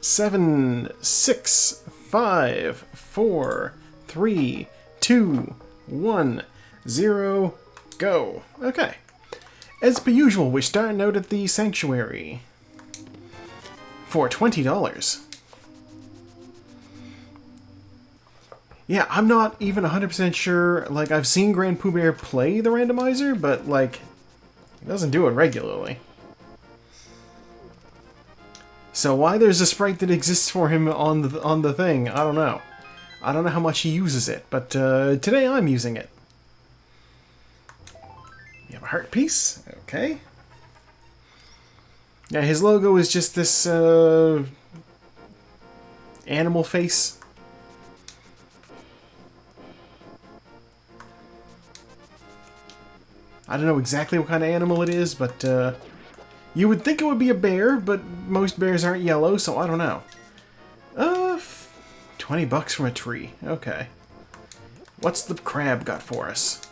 7, 6, 5, 4, 3, 2, 1, 0, go. Okay. As per usual, we're starting out at the Sanctuary for $20. Yeah, I'm not even 100% sure. Like, I've seen Grand Pooh Bear play the randomizer, but, like, he doesn't do it regularly. So why there's a sprite that exists for him on the thing, I don't know. I don't know how much he uses it, but today I'm using it. You have a heart piece, okay. Yeah, his logo is just this animal face. I don't know exactly what kind of animal it is, but you would think it would be a bear, but most bears aren't yellow, so I don't know. 20 bucks from a tree. Okay. What's the crab got for us?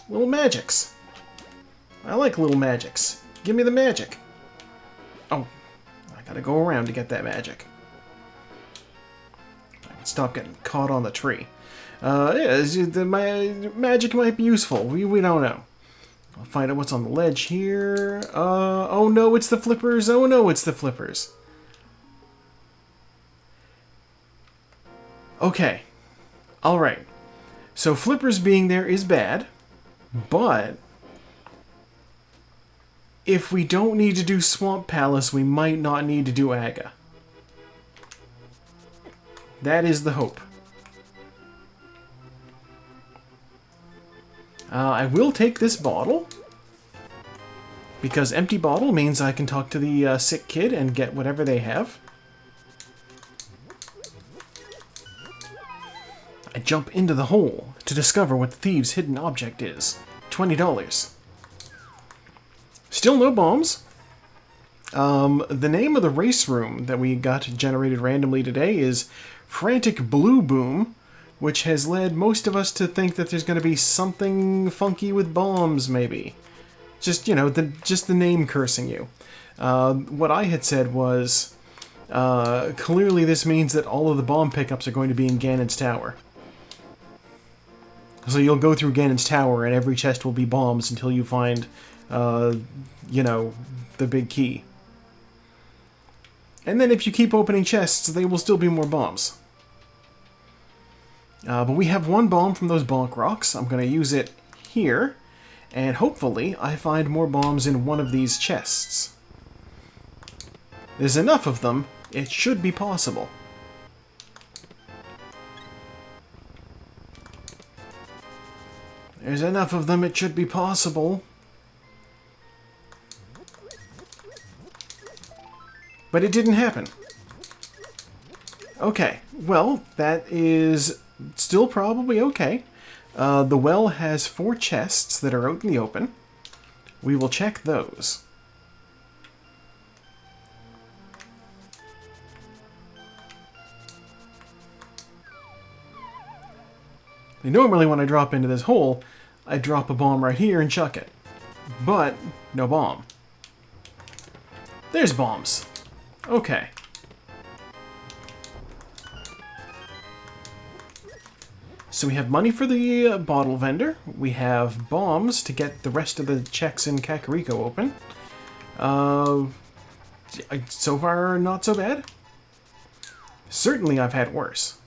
Little magics. I like little magics. Give me the magic. Oh, I gotta go around to get that magic. I can stop getting caught on the tree. Yeah, my magic might be useful. We don't know. I'll find out what's on the ledge here. Oh no, it's the flippers. Oh no, it's the flippers. Okay. Alright. So flippers being there is bad, but if we don't need to do Swamp Palace, we might not need to do Aga. That is the hope. I will take this bottle, because empty bottle means I can talk to the sick kid and get whatever they have. I jump into the hole to discover what the thieves' hidden object is. $20. Still no bombs. The name of the race room that we got generated randomly today is Frantic Blue Boom, which has led most of us to think that there's going to be something funky with bombs, maybe. Just, you know, just the name cursing you. What I had said was, clearly this means that all of the bomb pickups are going to be in Ganon's Tower. So you'll go through Ganon's Tower and every chest will be bombs until you find, you know, the big key. And then if you keep opening chests, they will still be more bombs. But we have one bomb from those bonk rocks. I'm going to use it here, and hopefully I find more bombs in one of these chests. There's enough of them, it should be possible. There's enough of them, it should be possible. But it didn't happen. Okay, well, that is still probably okay. The well has 4 chests that are out in the open. We will check those. And normally when I drop into this hole, I drop a bomb right here and chuck it. But, no bomb. There's bombs. Okay. So we have money for the bottle vendor. We have bombs to get the rest of the checks in Kakariko open. So far, not so bad. Certainly I've had worse.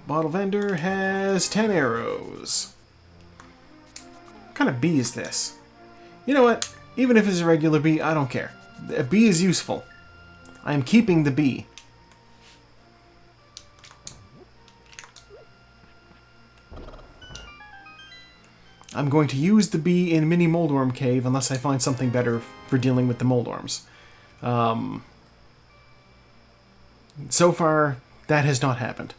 Bottle vendor has 10 arrows. What kind of bee is this? You know what? Even if it's a regular bee, I don't care. A bee is useful. I am keeping the bee. I'm going to use the bee in Mini Moldworm Cave unless I find something better for dealing with the Moldworms. So far, that has not happened.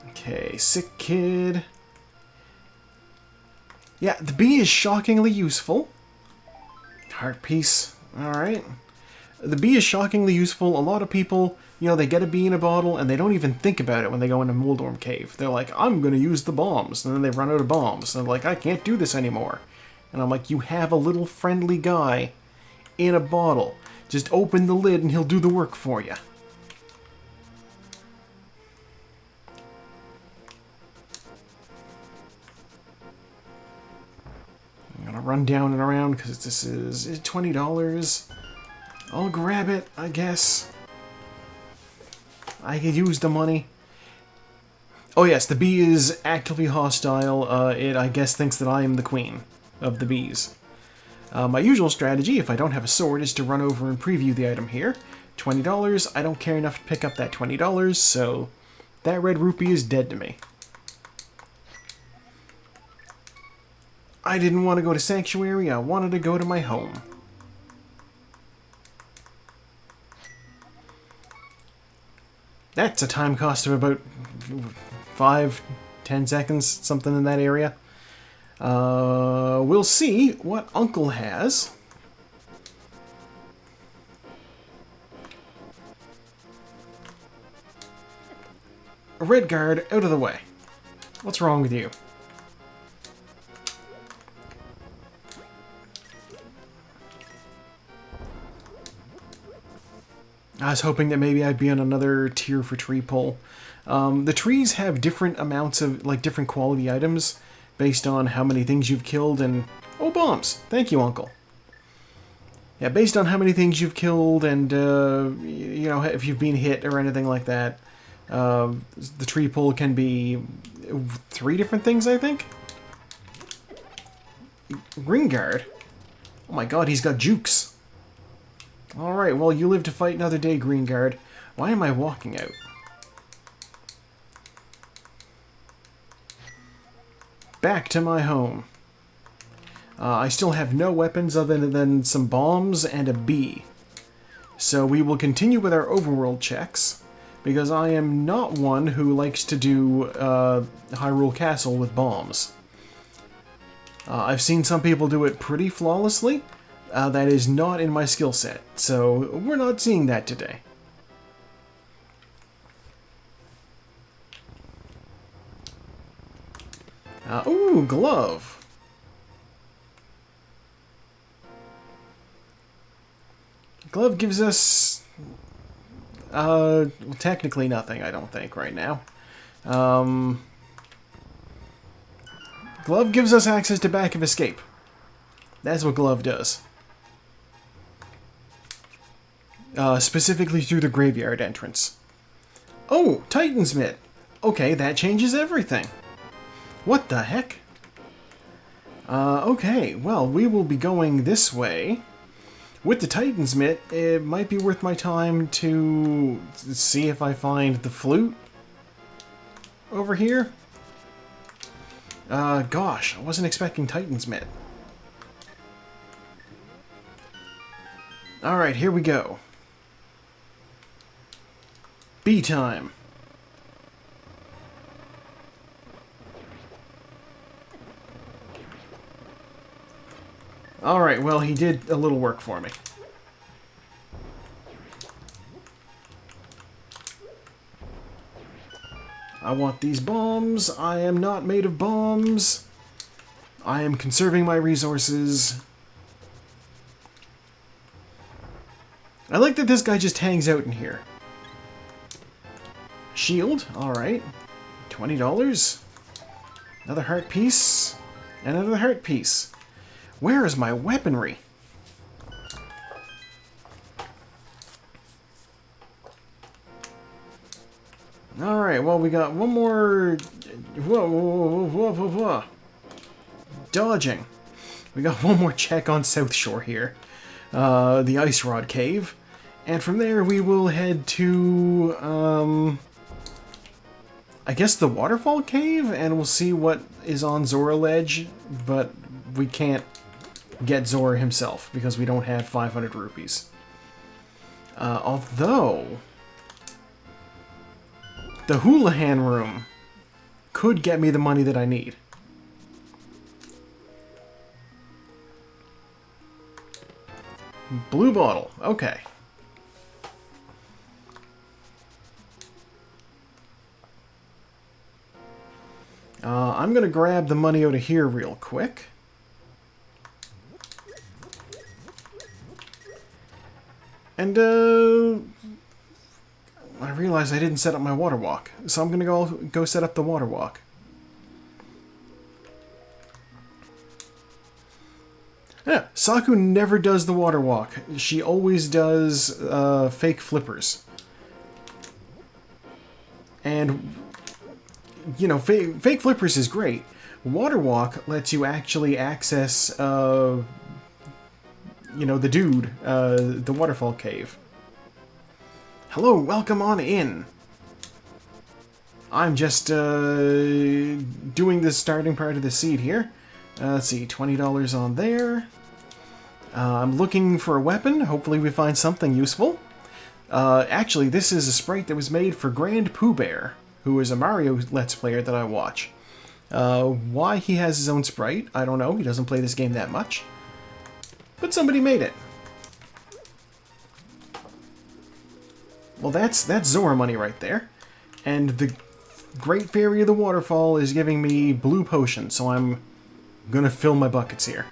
Okay, sick kid. Yeah, the bee is shockingly useful. Heart piece. Alright. The bee is shockingly useful. A lot of people You know, they get a bee in a bottle, and they don't even think about it when they go into Moldorm Cave. They're like, I'm going to use the bombs. And then they run out of bombs. And they're like, I can't do this anymore. And I'm like, you have a little friendly guy in a bottle. Just open the lid and he'll do the work for you. I'm going to run down and around because this is $20. I'll grab it, I guess. I could use the money. Oh yes, the bee is actively hostile. It, I guess, thinks that I am the queen of the bees. My usual strategy, if I don't have a sword, is to run over and preview the item here. $20. I don't care enough to pick up that $20, so that red rupee is dead to me. I didn't want to go to Sanctuary, I wanted to go to my home. That's a time cost of about 5-10 seconds, something in that area. We'll see what Uncle has. A red guard, out of the way. What's wrong with you? I was hoping that maybe I'd be on another tier for tree pull. The trees have different amounts of, like, different quality items based on how many things you've killed and... Oh, bombs! Thank you, Uncle. Yeah, based on how many things you've killed and, you know, if you've been hit or anything like that, the tree pull can be 3 different things, I think? Green guard? Oh my god, he's got jukes. Alright, well, you live to fight another day, Green Guard. Why am I walking out? Back to my home. I still have no weapons other than some bombs and a bee. So we will continue with our overworld checks, because I am not one who likes to do Hyrule Castle with bombs. I've seen some people do it pretty flawlessly. That is not in my skill set, so we're not seeing that today. Ooh, glove. Glove gives us, well, technically nothing, I don't think, right now. Glove gives us access to Back of Escape. That's what glove does. Specifically through the graveyard entrance. Oh, Titan's Mitt. Okay, that changes everything. What the heck? Okay, well, we will be going this way. With the Titan's Mitt, it might be worth my time to see if I find the flute over here. Gosh, I wasn't expecting Titan's Mitt. Alright, here we go. Bee time. Alright, well, he did a little work for me. I want these bombs. I am not made of bombs. I am conserving my resources. I like that this guy just hangs out in here. Shield, alright. $20. Another heart piece. And another heart piece. Where is my weaponry? Alright, well, we got one more... Whoa. Dodging. We got one more check on South Shore here. The Ice Rod Cave. And from there we will head to... I guess the Waterfall Cave, and we'll see what is on Zora Ledge, but we can't get Zora himself because we don't have 500 rupees. Although the Houlihan room could get me the money that I need. Blue bottle, okay. I'm going to grab the money out of here real quick. And, I realized I didn't set up my water walk, so I'm going to go set up the water walk. Yeah, Saku never does the water walk. She always does fake flippers. And, you know, fake flippers is great. Water walk lets you actually access, you know, the dude, the waterfall cave. Hello, welcome on in. I'm just doing the starting part of the seed here. Let's see, $20 on there. I'm looking for a weapon. Hopefully we find something useful. Actually, this is a sprite that was made for Grand Pooh Bear, who is a Mario Let's Player that I watch. Why he has his own sprite, I don't know. He doesn't play this game that much. But somebody made it. Well, that's Zora money right there. And the Great Fairy of the Waterfall is giving me blue potion, so I'm gonna fill my buckets here.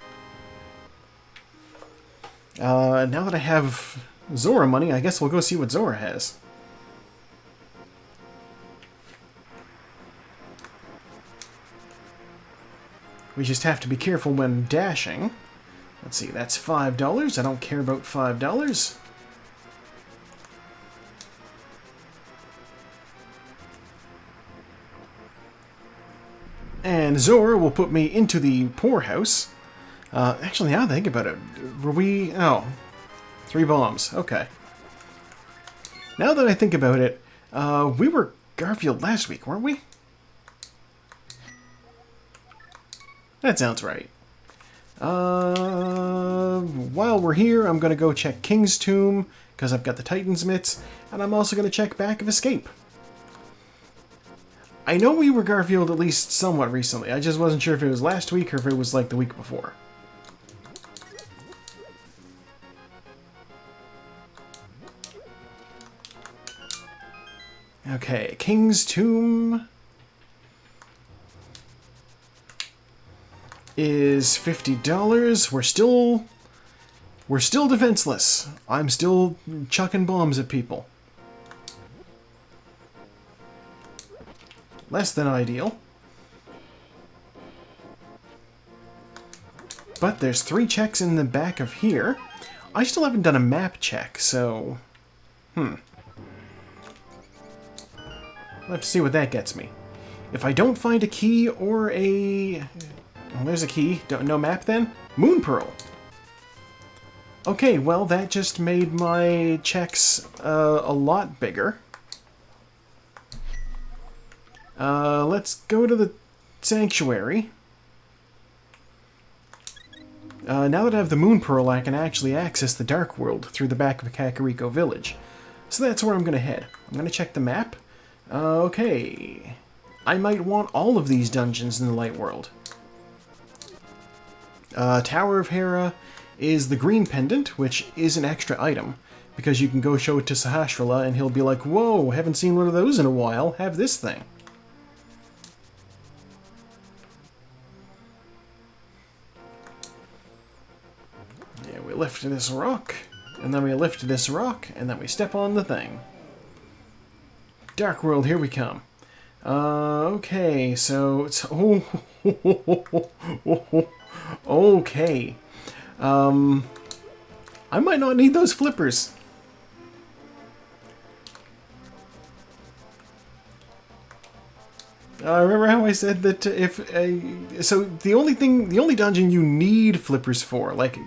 Now that I have Zora money, I guess we'll go see what Zora has. We just have to be careful when dashing. Let's see, that's $5. I don't care about $5. And Zora will put me into the poorhouse. Actually, now that I think about it, were we... Oh, 3 bombs. Okay. Now that I think about it, we were Garfield last week, weren't we? That sounds right. While we're here, I'm going to go check King's Tomb, because I've got the Titan's Mitts, and I'm also going to check Back of Escape. I know we were Garfield at least somewhat recently. I just wasn't sure if it was last week or if it was like the week before. Okay, King's Tomb is $50. We're still defenseless. I'm still chucking bombs at people. Less than ideal. But there's 3 checks in the back of here. I still haven't done a map check, so... I'll have to see what that gets me. If I don't find a key or a... Well, there's a key. No map then? Moon Pearl. Okay, well, that just made my checks a lot bigger. Let's go to the sanctuary. Now that I have the Moon Pearl, I can actually access the Dark World through the back of Kakariko Village. So that's where I'm going to head. I'm going to check the map. Okay. I might want all of these dungeons in the Light World. Tower of Hera is the green pendant, which is an extra item, because you can go show it to Sahasrara and he'll be like, whoa, haven't seen one of those in a while, have this thing. Yeah, we lift this rock, and then we lift this rock, and then we step on the thing. Dark World, here we come. Okay, so it's... Oh, okay. I might not need those flippers. Remember how I said that if... so the only dungeon you need flippers for, like,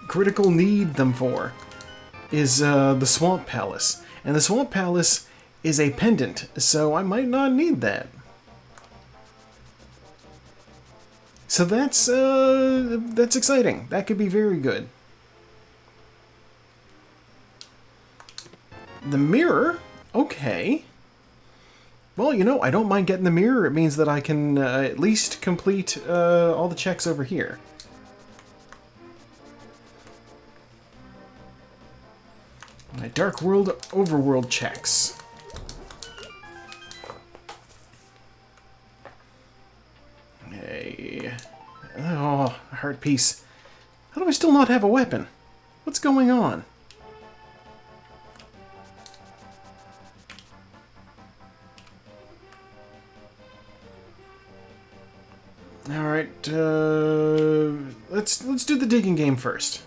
critical need them for, is the Swamp Palace. And the Swamp Palace is a pendant, so I might not need that. So that's exciting. That could be very good. The mirror? Okay. Well, you know, I don't mind getting the mirror. It means that I can at least complete all the checks over here. My Dark World Overworld checks. heart piece. How do I still not have a weapon? What's going on? Alright, let's do the digging game first.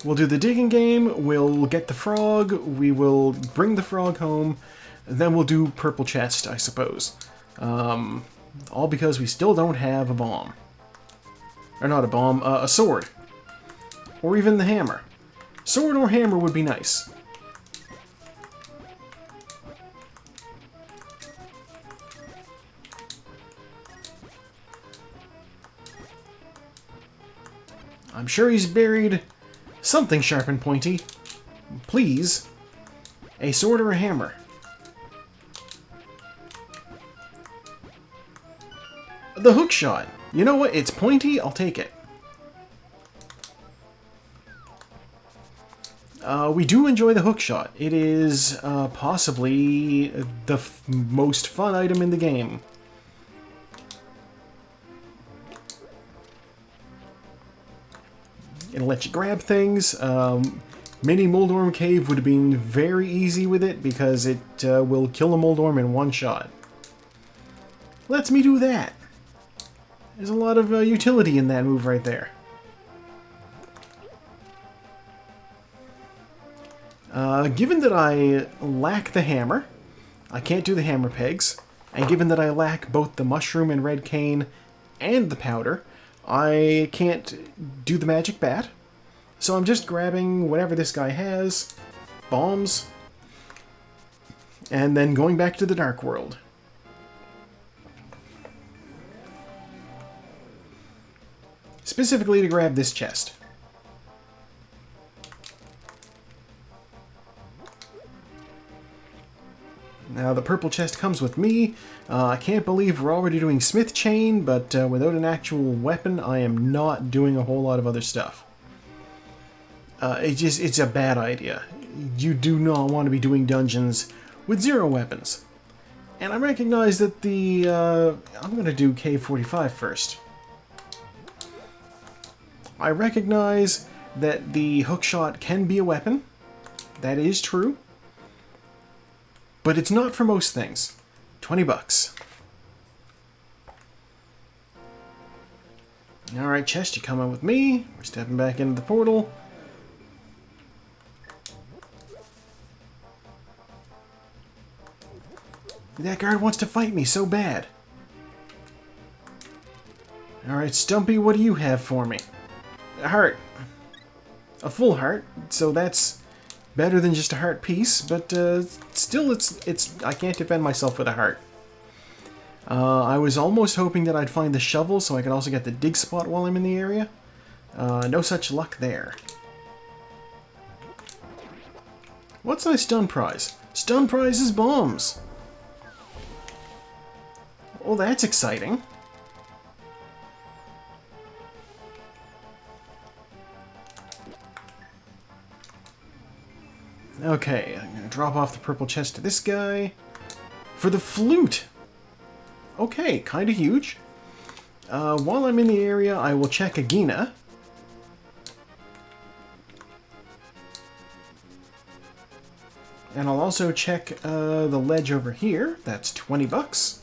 We'll do the digging game, we'll get the frog, we will bring the frog home, then we'll do purple chest, I suppose. All because we still don't have a bomb. Or not a bomb, a sword. Or even the hammer. Sword or hammer would be nice. I'm sure he's buried something sharp and pointy. Please. A sword or a hammer. The hook shot. You know what? It's pointy. I'll take it. We do enjoy the hook shot. It is possibly the most fun item in the game. It'll let you grab things. Mini Moldorm Cave would have been very easy with it because it will kill a Moldorm in one shot. Lets me do that. There's a lot of utility in that move right there. Given that I lack the hammer, I can't do the hammer pegs, and given that I lack both the mushroom and red cane and the powder, I can't do the magic bat. So I'm just grabbing whatever this guy has, bombs, and then going back to the Dark World. Specifically to grab this chest. Now the purple chest comes with me. I can't believe we're already doing smith chain, but without an actual weapon, I am not doing a whole lot of other stuff. It's a bad idea. You do not want to be doing dungeons with 0 weapons. And I recognize that the... I'm going to do K45 first. I recognize that the hookshot can be a weapon. That is true. But it's not for most things. 20 bucks. Alright, chest, you coming with me. We're stepping back into the portal. That guard wants to fight me so bad. Alright, Stumpy, what do you have for me? A heart. A full heart, so that's better than just a heart piece, but still I can't defend myself with a heart. I was almost hoping that I'd find the shovel so I could also get the dig spot while I'm in the area. No such luck there. What's my stun prize? Stun prize is bombs! Oh, that's exciting. Okay, I'm gonna drop off the purple chest to this guy. For the flute! Okay, kinda huge. While I'm in the area, I will check Agina. And I'll also check the ledge over here. That's 20 bucks.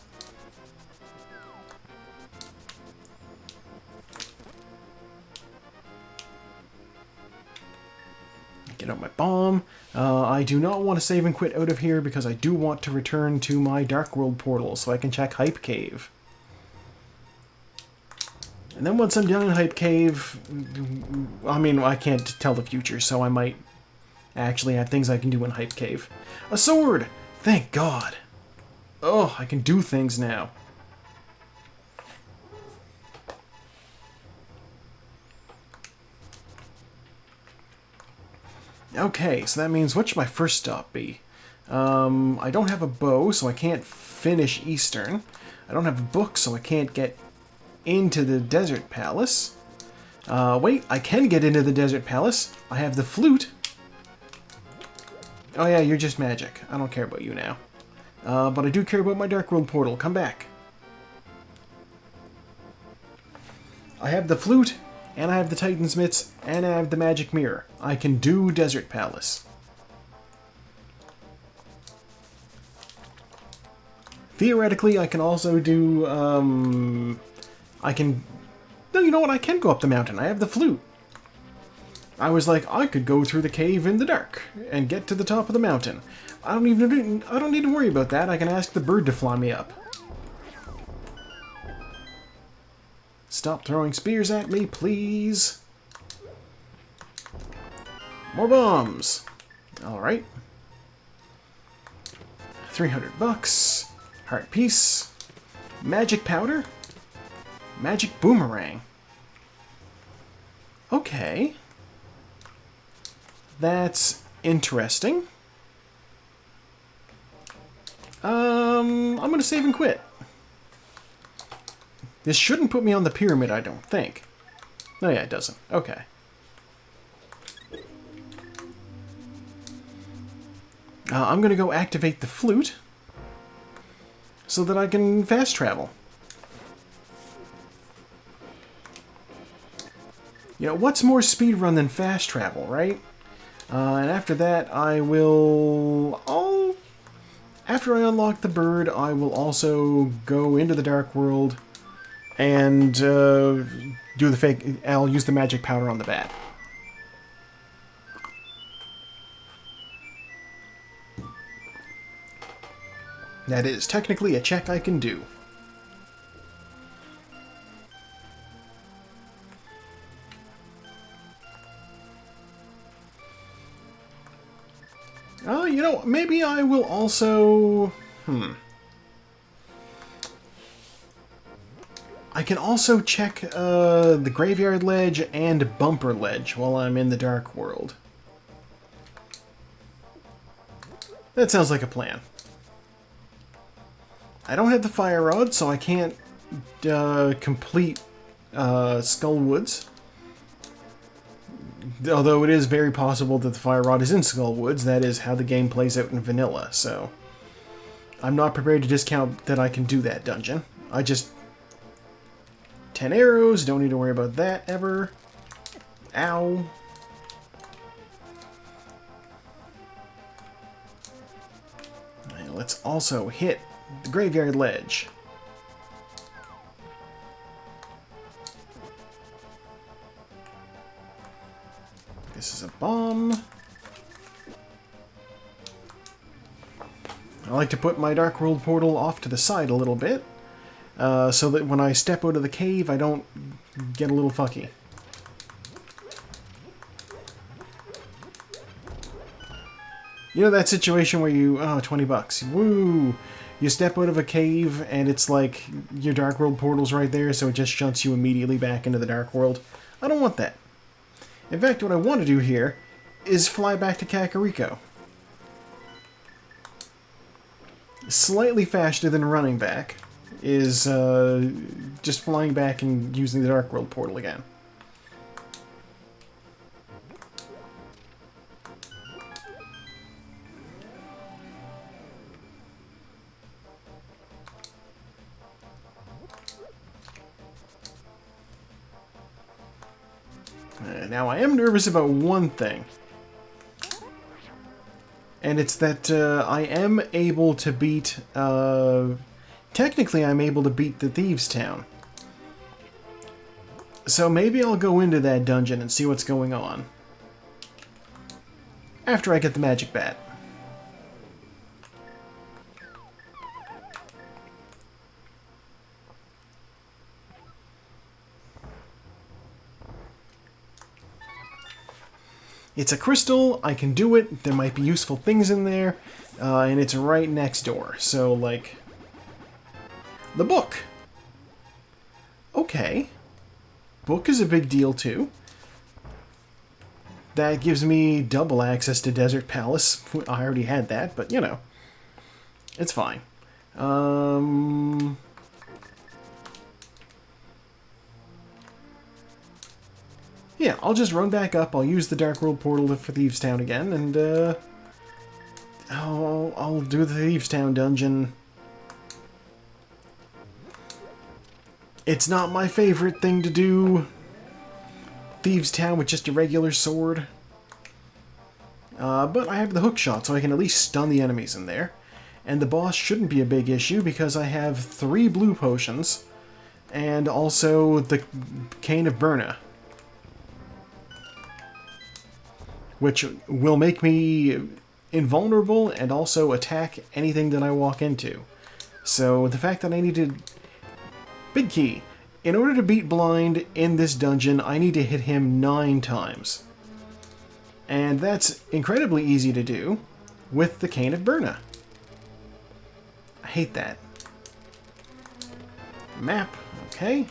Get out my bomb. I do not want to save and quit out of here because I do want to return to my Dark World portal so I can check Hype Cave. And then once I'm done in Hype Cave, I mean, I can't tell the future, so I might actually have things I can do in Hype Cave. A sword! Thank God! Oh, I can do things now. Okay, so that means what should my first stop be? I don't have a bow, so I can't finish Eastern. I don't have a book, so I can't get into the Desert Palace. Wait, I can get into the Desert Palace. I have the flute. Oh yeah, you're just magic. I don't care about you now. But I do care about my Dark World portal. Come back. I have the flute, and I have the Titan's mitts, and I have the magic mirror. I can do Desert Palace. Theoretically, I can also do, No, you know what? I can go up the mountain. I have the flute. I was like, I could go through the cave in the dark and get to the top of the mountain. I don't need to worry about that. I can ask the bird to fly me up. Stop throwing spears at me, please. More bombs. All right. 300 bucks. Heart piece. Magic powder. Magic boomerang. Okay. That's interesting. I'm gonna save and quit. This shouldn't put me on the pyramid, I don't think. Oh yeah, it doesn't. Okay. I'm gonna go activate the flute so that I can fast travel. You know, what's more speedrun than fast travel, right? And after that, after I unlock the bird, I will also go into the Dark World and I'll use the magic powder on the bat. That is technically a check I can do. You know, maybe I will also... I can also check the Graveyard Ledge and Bumper Ledge while I'm in the Dark World. That sounds like a plan. I don't have the Fire Rod, so I can't complete Skull Woods. Although it is very possible that the Fire Rod is in Skull Woods. That is how the game plays out in vanilla, so... I'm not prepared to discount that I can do that dungeon. 10 arrows, don't need to worry about that ever. Ow. And let's also hit the Graveyard Ledge. This is a bomb. I like to put my Dark World portal off to the side a little bit, so that when I step out of the cave, I don't get a little fucky. You know that situation where you, 20 bucks, woo! You step out of a cave and it's like your Dark World portal's right there, so it just shunts you immediately back into the Dark World. I don't want that. In fact, what I want to do here is fly back to Kakariko. Slightly faster than running back is just flying back and using the Dark World portal again. Now, I am nervous about one thing. And it's that I am able to beat... technically, I'm able to beat the Thieves' Town. So maybe I'll go into that dungeon and see what's going on. After I get the magic bat. It's a crystal, I can do it, there might be useful things in there, and it's right next door, so, like... The book! Okay. Book is a big deal, too. That gives me double access to Desert Palace. I already had that, but, you know. It's fine. Yeah, I'll just run back up, I'll use the Dark World portal for Thieves' Town again, and, I'll do the Thieves' Town dungeon It's not my favorite thing to do. Thieves' Town with just a regular sword. But I have the hook shot, so I can at least stun the enemies in there. And the boss shouldn't be a big issue because I have 3 blue potions. And also the Cane of Burna. Which will make me invulnerable and also attack anything that I walk into. So the fact that I needed... Big key. In order to beat Blind in this dungeon, I need to hit him 9 times. And that's incredibly easy to do with the Cane of Burna. I hate that. Map. Okay.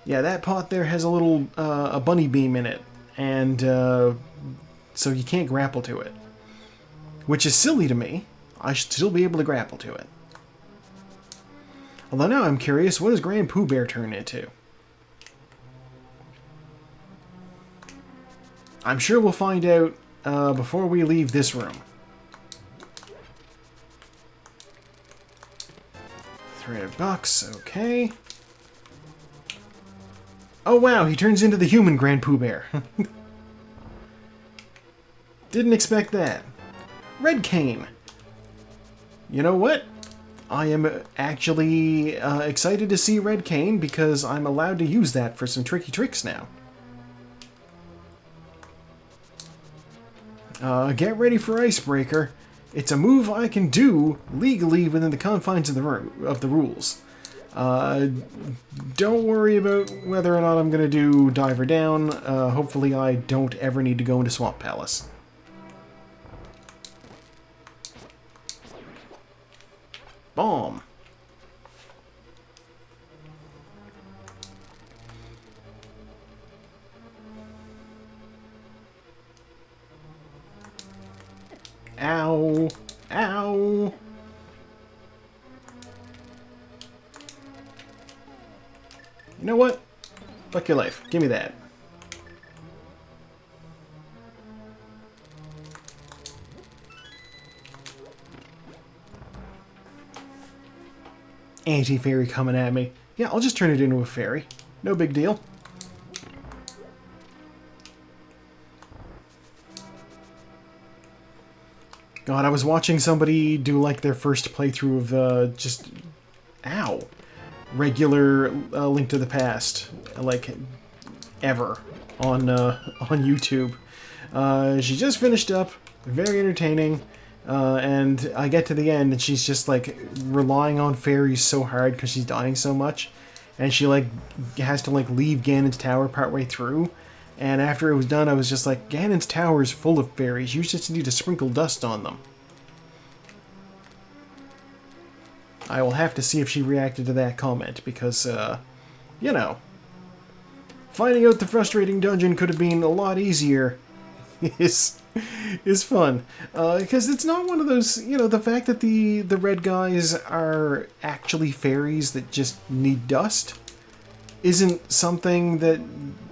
Yeah, that pot there has a little a bunny beam in it. And so you can't grapple to it. Which is silly to me. I should still be able to grapple to it. Although now I'm curious, what does Grand Pooh Bear turn into? I'm sure we'll find out before we leave this room. $300, okay. Oh wow, he turns into the human Grand Pooh Bear. Didn't expect that. Red Cane. You know what? I am actually excited to see Red Cane because I'm allowed to use that for some tricky tricks now. Get ready for Icebreaker. It's a move I can do legally within the confines of the rules. Don't worry about whether or not I'm going to do Diver Down. Hopefully I don't ever need to go into Swamp Palace. Bomb. Ow. Ow. You know what? Fuck your life. Give me that. Anti-fairy coming at me. Yeah, I'll just turn it into a fairy. No big deal. God, I was watching somebody do like their first playthrough of just... Ow. Regular Link to the Past. Like, ever. On YouTube. She just finished up. Very entertaining. And I get to the end and she's just like relying on fairies so hard because she's dying so much. And she like has to like leave Ganon's tower partway through. And after it was done, I was just like, Ganon's tower is full of fairies. You just need to sprinkle dust on them. I will have to see if she reacted to that comment because, you know, finding out the frustrating dungeon could have been a lot easier is fun. Because it's not one of those, you know, the fact that the red guys are actually fairies that just need dust isn't something that,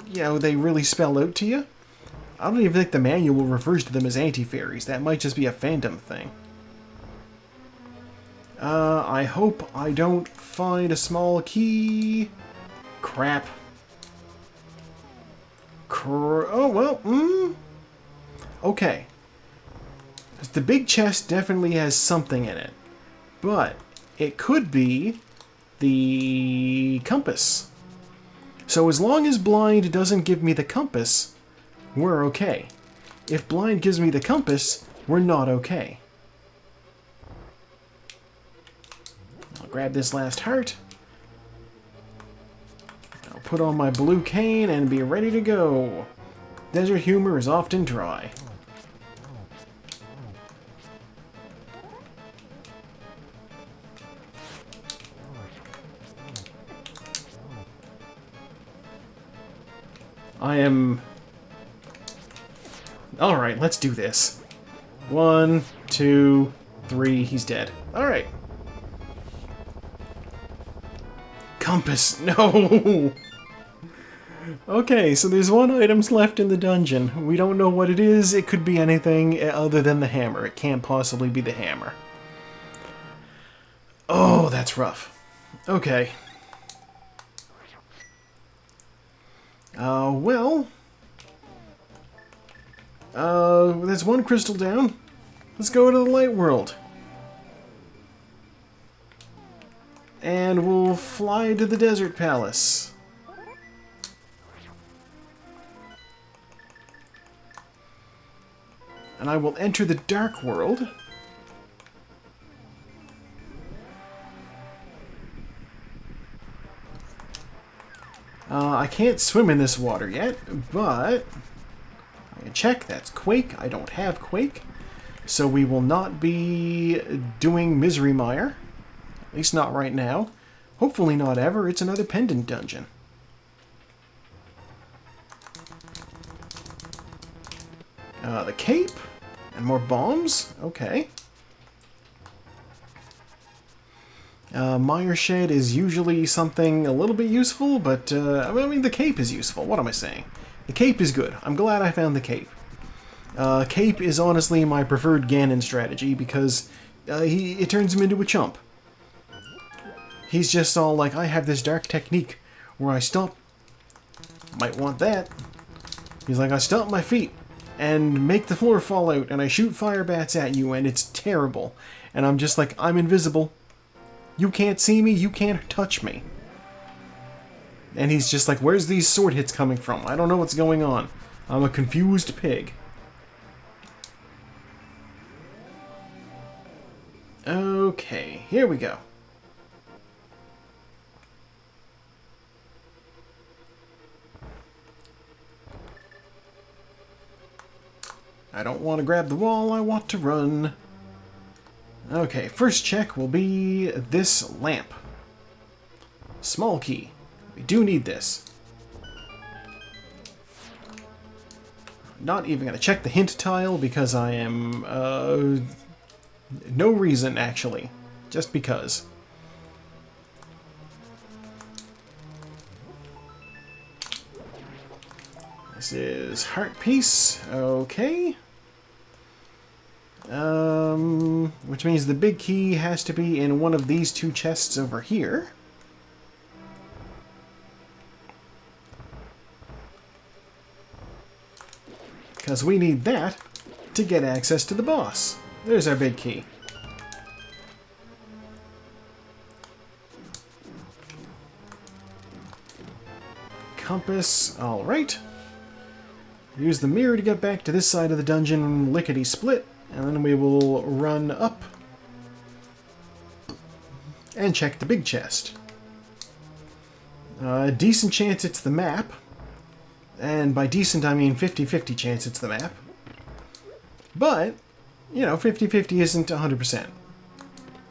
you know, they really spell out to you. I don't even think the manual refers to them as anti-fairies. That might just be a fandom thing. I hope I don't find a small key. Crap. Oh, well, okay. The big chest definitely has something in it. But it could be the compass. So as long as Blind doesn't give me the compass, we're okay. If Blind gives me the compass, we're not okay. I'll grab this last heart. I'll put on my blue cane and be ready to go. Desert humor is often dry. I am... Alright, let's do this. 1, 2, 3, he's dead. Alright. Compass, no! Okay, so there's 1 item left in the dungeon. We don't know what it is. It could be anything other than the hammer. It can't possibly be the hammer. Oh, that's rough. Okay. Well... there's one crystal down. Let's go to the light world. And we'll fly to the desert palace. And I will enter the dark world. I can't swim in this water yet, but I can check. That's Quake. I don't have Quake. So we will not be doing Misery Mire. At least not right now. Hopefully not ever. It's another pendant dungeon. The cape. And more bombs? Okay. Mire Shed is usually something a little bit useful, but, I mean, the cape is useful. What am I saying? The cape is good. I'm glad I found the cape. Cape is honestly my preferred Ganon strategy, because it turns him into a chump. He's just all like, I have this dark technique where I stomp... Might want that. He's like, I stomp my feet and make the floor fall out, and I shoot fire bats at you, and it's terrible. And I'm just like, I'm invisible. You can't see me, you can't touch me. And he's just like, where's these sword hits coming from? I don't know what's going on. I'm a confused pig. Okay, here we go. I don't want to grab the wall, I want to run. Okay, first check will be this lamp. Small key. We do need this. Not even going to check the hint tile because I am... no reason, actually. Just because. This is Heart Piece. Okay. Which means the big key has to be in one of these two chests over here. Because we need that to get access to the boss. There's our big key. Compass, alright. Use the mirror to get back to this side of the dungeon, lickety-split, and then we will run up and check the big chest. Decent chance it's the map. And by decent, I mean 50-50 chance it's the map. But, you know, 50-50 isn't 100%.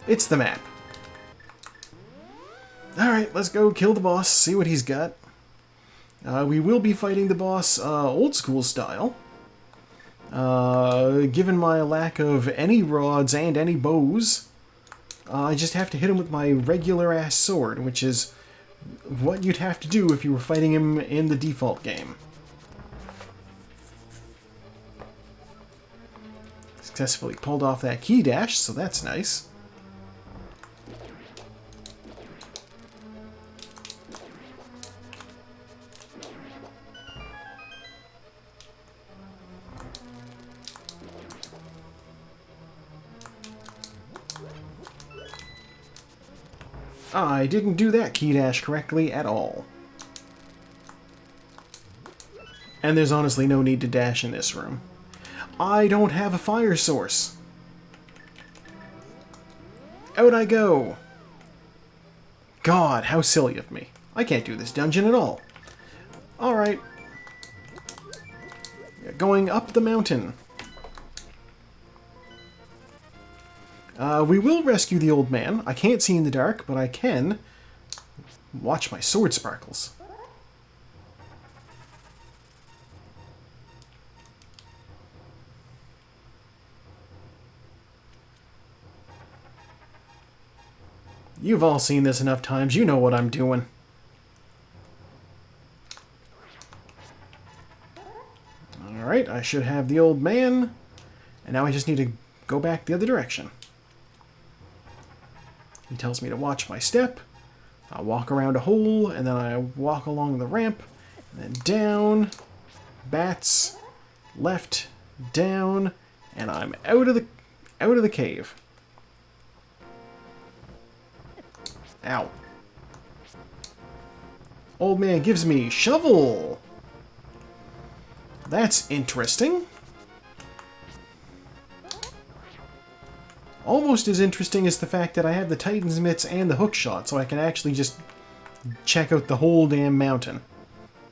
It's the map. Alright, let's go kill the boss, see what he's got. We will be fighting the boss old school style. Given my lack of any rods and any bows, I just have to hit him with my regular-ass sword, which is what you'd have to do if you were fighting him in the default game. Successfully pulled off that key dash, so that's nice. I didn't do that key dash correctly at all. And there's honestly no need to dash in this room. I don't have a fire source. Out I go. God, how silly of me. I can't do this dungeon at all. Alright. Going up the mountain. We will rescue the old man. I can't see in the dark, but I can watch my sword sparkles. You've all seen this enough times. You know what I'm doing. Alright, I should have the old man. And now I just need to go back the other direction. He tells me to watch my step. I walk around a hole, and then I walk along the ramp, And then down, bats, left, down, and I'm out of the cave. Ow. Old man gives me shovel. That's interesting. Almost as interesting as the fact that I have the Titan's Mitts and the hook shot, so I can actually just check out the whole damn mountain.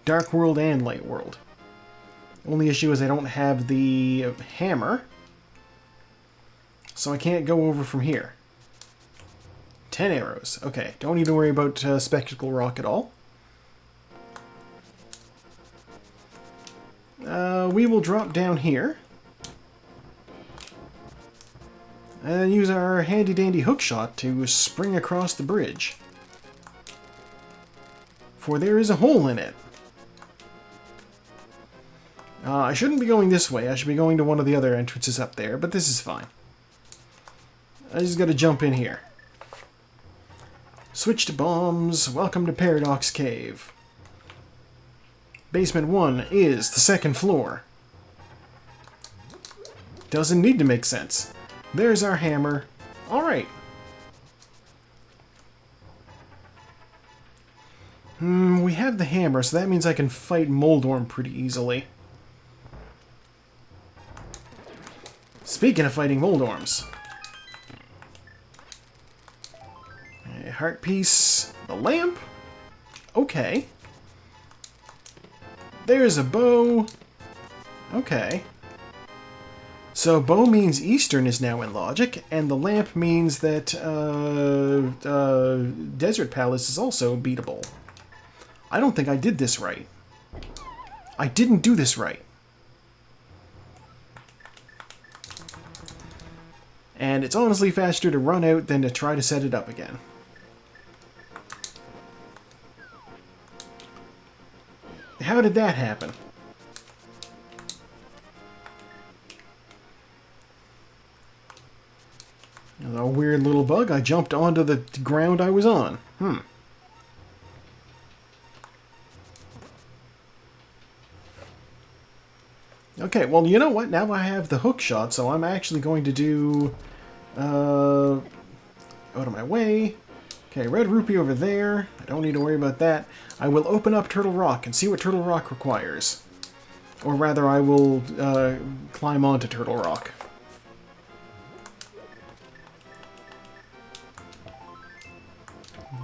Dark World and Light World. Only issue is I don't have the hammer, so I can't go over from here. 10 arrows. Okay, don't need to worry about Spectacle Rock at all. We will drop down here. And use our handy-dandy hookshot to spring across the bridge. For there is a hole in it. I shouldn't be going this way. I should be going to one of the other entrances up there, but this is fine. I just gotta jump in here. Switch to bombs. Welcome to Paradox Cave. Basement 1 is the second floor. Doesn't need to make sense. There's our hammer. Alright. We have the hammer, so that means I can fight Moldorm pretty easily. Speaking of fighting Moldorms. A heart piece. The lamp. Okay. There's a bow. Okay. So bow means Eastern is now in logic, and the lamp means that Desert Palace is also beatable. I don't think I did this right. I didn't do this right. And it's honestly faster to run out than to try to set it up again. How did that happen? A weird little bug. I jumped onto the ground I was on. Okay, well, you know what? Now I have the hook shot, so I'm actually going to do... out of my way. Okay, red rupee over there. I don't need to worry about that. I will open up Turtle Rock and see what Turtle Rock requires. Or rather, I will climb onto Turtle Rock.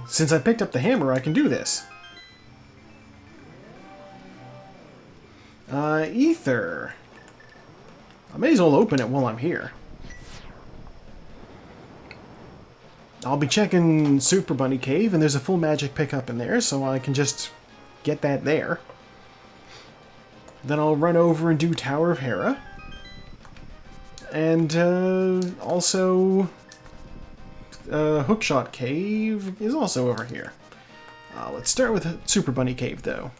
Since I picked up the hammer, I can do this. Ether. I may as well open it while I'm here. I'll be checking Super Bunny Cave, and there's a full magic pickup in there, so I can just get that there. Then I'll run over and do Tower of Hera. And also... Hookshot Cave is also over here. Let's start with Super Bunny Cave, though.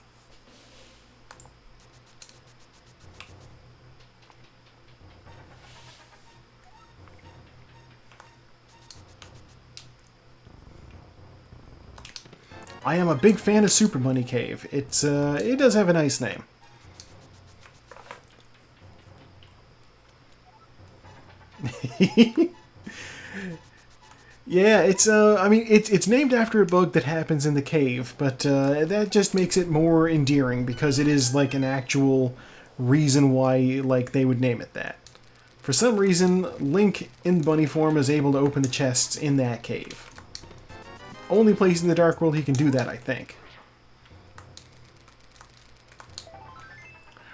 I am a big fan of Super Bunny Cave. It does have a nice name. Yeah, I mean, it's named after a bug that happens in the cave, but that just makes it more endearing because it is like an actual reason why, like, they would name it that. For some reason, Link in bunny form is able to open the chests in that cave. Only place in the Dark World he can do that, I think.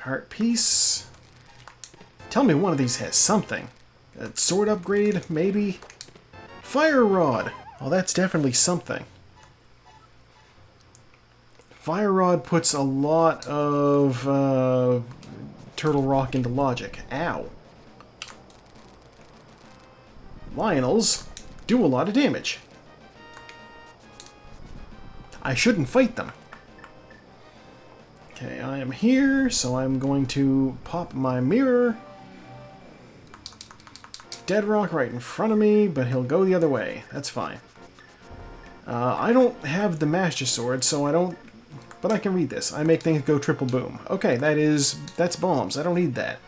Heart piece. Tell me one of these has something. A sword upgrade, maybe? Fire Rod! Well, that's definitely something. Fire Rod puts a lot of Turtle Rock into logic. Ow. Lionels do a lot of damage. I shouldn't fight them. Okay, I am here, so I'm going to pop my mirror. Dead Rock right in front of me, but he'll go the other way. That's fine. I don't have the Master Sword, so I don't but I can read this. I make things go triple boom. Okay, that's bombs. I don't need that.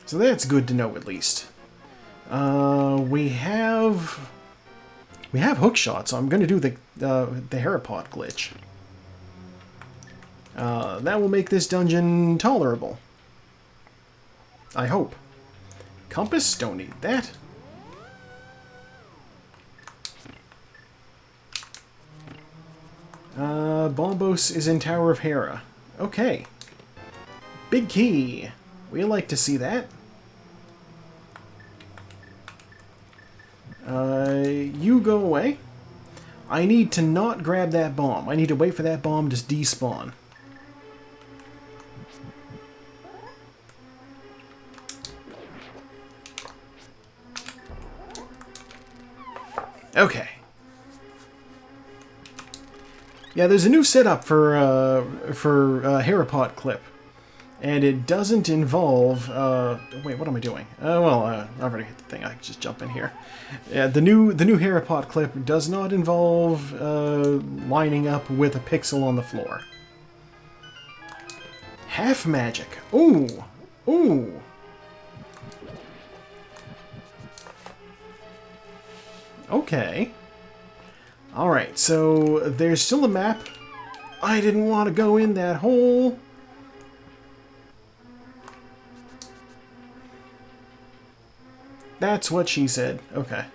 So that's good to know at least. We have hook shot, so I'm going to do the Herapod glitch. That will make this dungeon tolerable. I hope. Compass? Don't need that. Bombos is in Tower of Hera. Okay. Big key. We like to see that. You go away. I need to not grab that bomb. I need to wait for that bomb to despawn. Okay. Yeah, there's a new setup for Herapod clip, and it doesn't involve. Wait, what am I doing? I've already hit the thing. I can just jump in here. Yeah, the new Herapod clip does not involve lining up with a pixel on the floor. Half magic. Ooh, ooh. Okay. Alright, so there's still a map. I didn't want to go in that hole. That's what she said. Okay.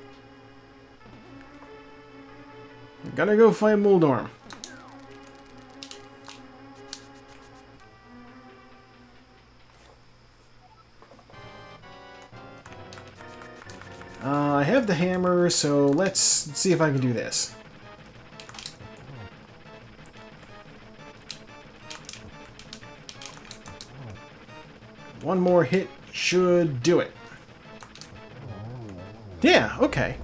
I'm gonna go fight Muldorm. I have the hammer, so let's see if I can do this. One more hit should do it. Yeah, okay.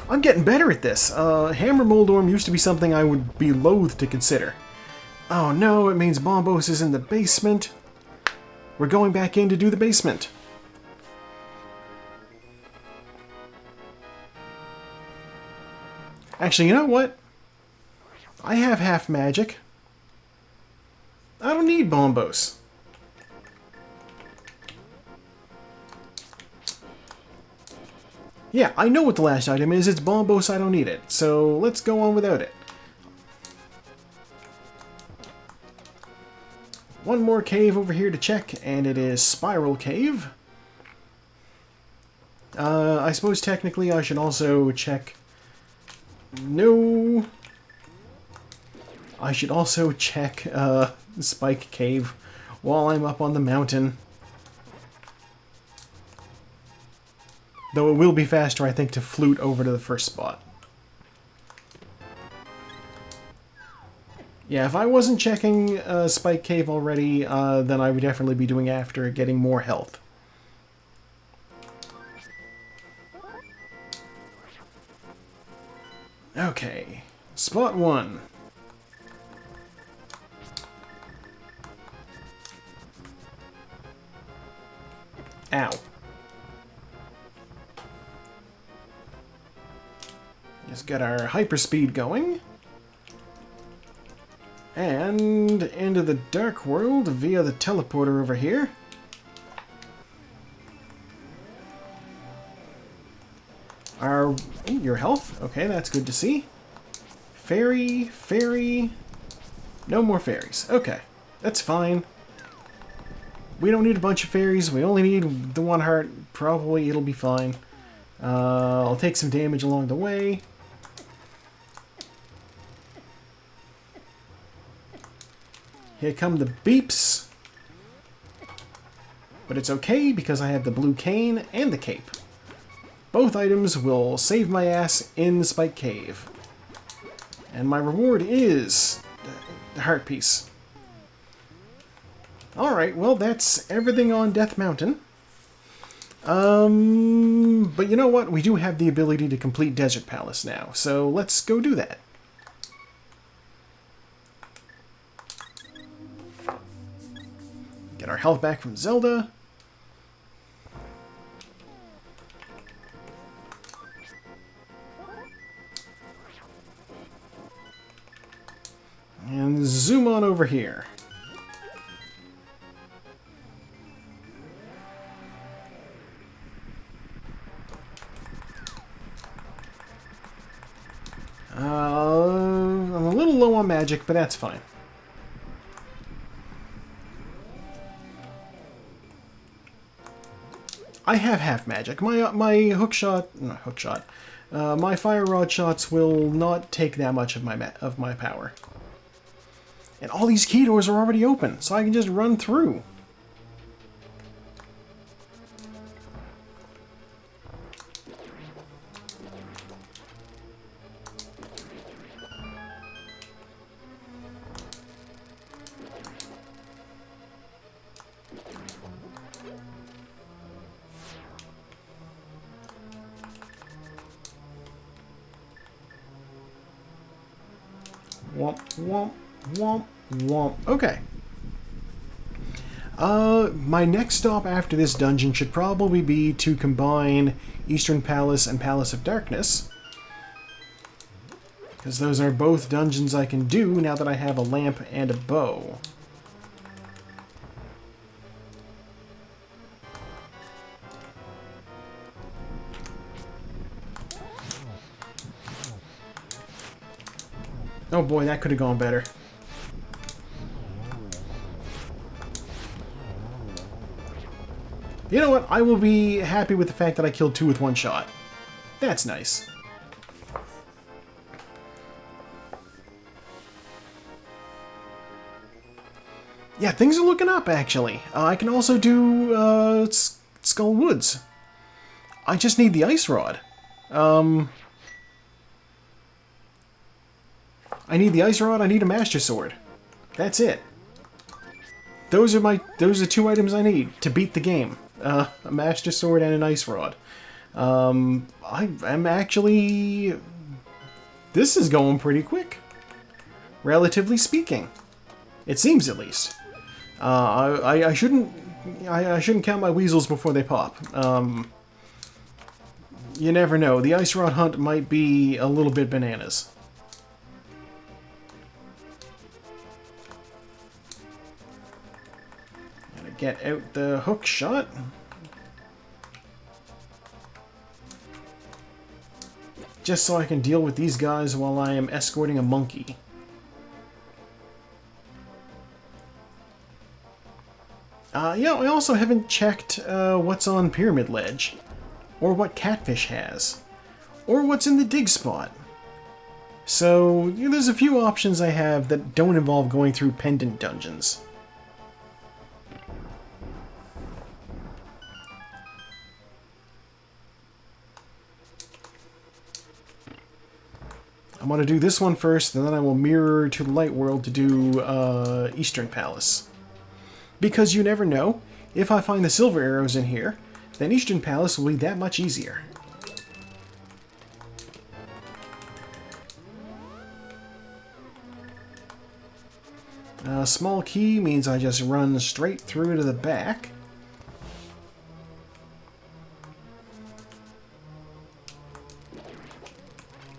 I'm getting better at this. Hammer Muldorm used to be something I would be loath to consider. Oh no, it means Bombos is in the basement. We're going back in to do the basement. Actually, you know what? I have half magic. I don't need Bombos. Yeah, I know what the last item is. It's Bombos, I don't need it. So let's go on without it. One more cave over here to check, and it is Spiral Cave. I suppose technically I should also check... No... I should also check Spike Cave while I'm up on the mountain. Though it will be faster, I think, to flute over to the first spot. Yeah, if I wasn't checking Spike Cave already, then I would definitely be doing after getting more health. Okay, spot 1. Ow. Just got our hyperspeed going. And into the Dark World via the teleporter over here. Ooh, your health. Okay, that's good to see. Fairy, fairy. No more fairies. Okay, that's fine. We don't need a bunch of fairies. We only need the one heart. Probably it'll be fine. I'll take some damage along the way. Here come the beeps. But it's okay because I have the blue cane and the cape. Both items will save my ass in the Spike Cave. And my reward is the heart piece. Alright, well that's everything on Death Mountain. But you know what? We do have the ability to complete Desert Palace now, so let's go do that. Get our health back from Zelda. zoom on over here. I'm a little low on magic, but that's fine. I have half magic. My hook shot, not hook shot. My fire rod shots will not take that much of my power. And all these key doors are already open, so I can just run through. Womp, womp, womp, womp. Okay. My next stop after this dungeon should probably be to combine Eastern Palace and Palace of Darkness. Because those are both dungeons I can do now that I have a lamp and a bow. Oh boy, that could have gone better. You know what? I will be happy with the fact that I killed two with one shot. That's nice. Yeah, things are looking up, actually. I can also do Skull Woods. I just need the Ice Rod. I need the Ice Rod, I need a Master Sword. That's it. Those are two items I need to beat the game. A Master Sword and an Ice Rod. I'm actually... This is going pretty quick. Relatively speaking. It seems, at least. I shouldn't count my weasels before they pop. You never know. The Ice Rod hunt might be a little bit bananas. Gotta get out the hook shot. Just so I can deal with these guys while I am escorting a monkey. Yeah, I also haven't checked what's on Pyramid Ledge, or what Catfish has, or what's in the dig spot. So, you know, there's a few options I have that don't involve going through pendant dungeons. I'm going to do this one first, and then I will mirror to the Light World to do Eastern Palace. Because you never know, if I find the silver arrows in here, then Eastern Palace will be that much easier. Small key means I just run straight through to the back.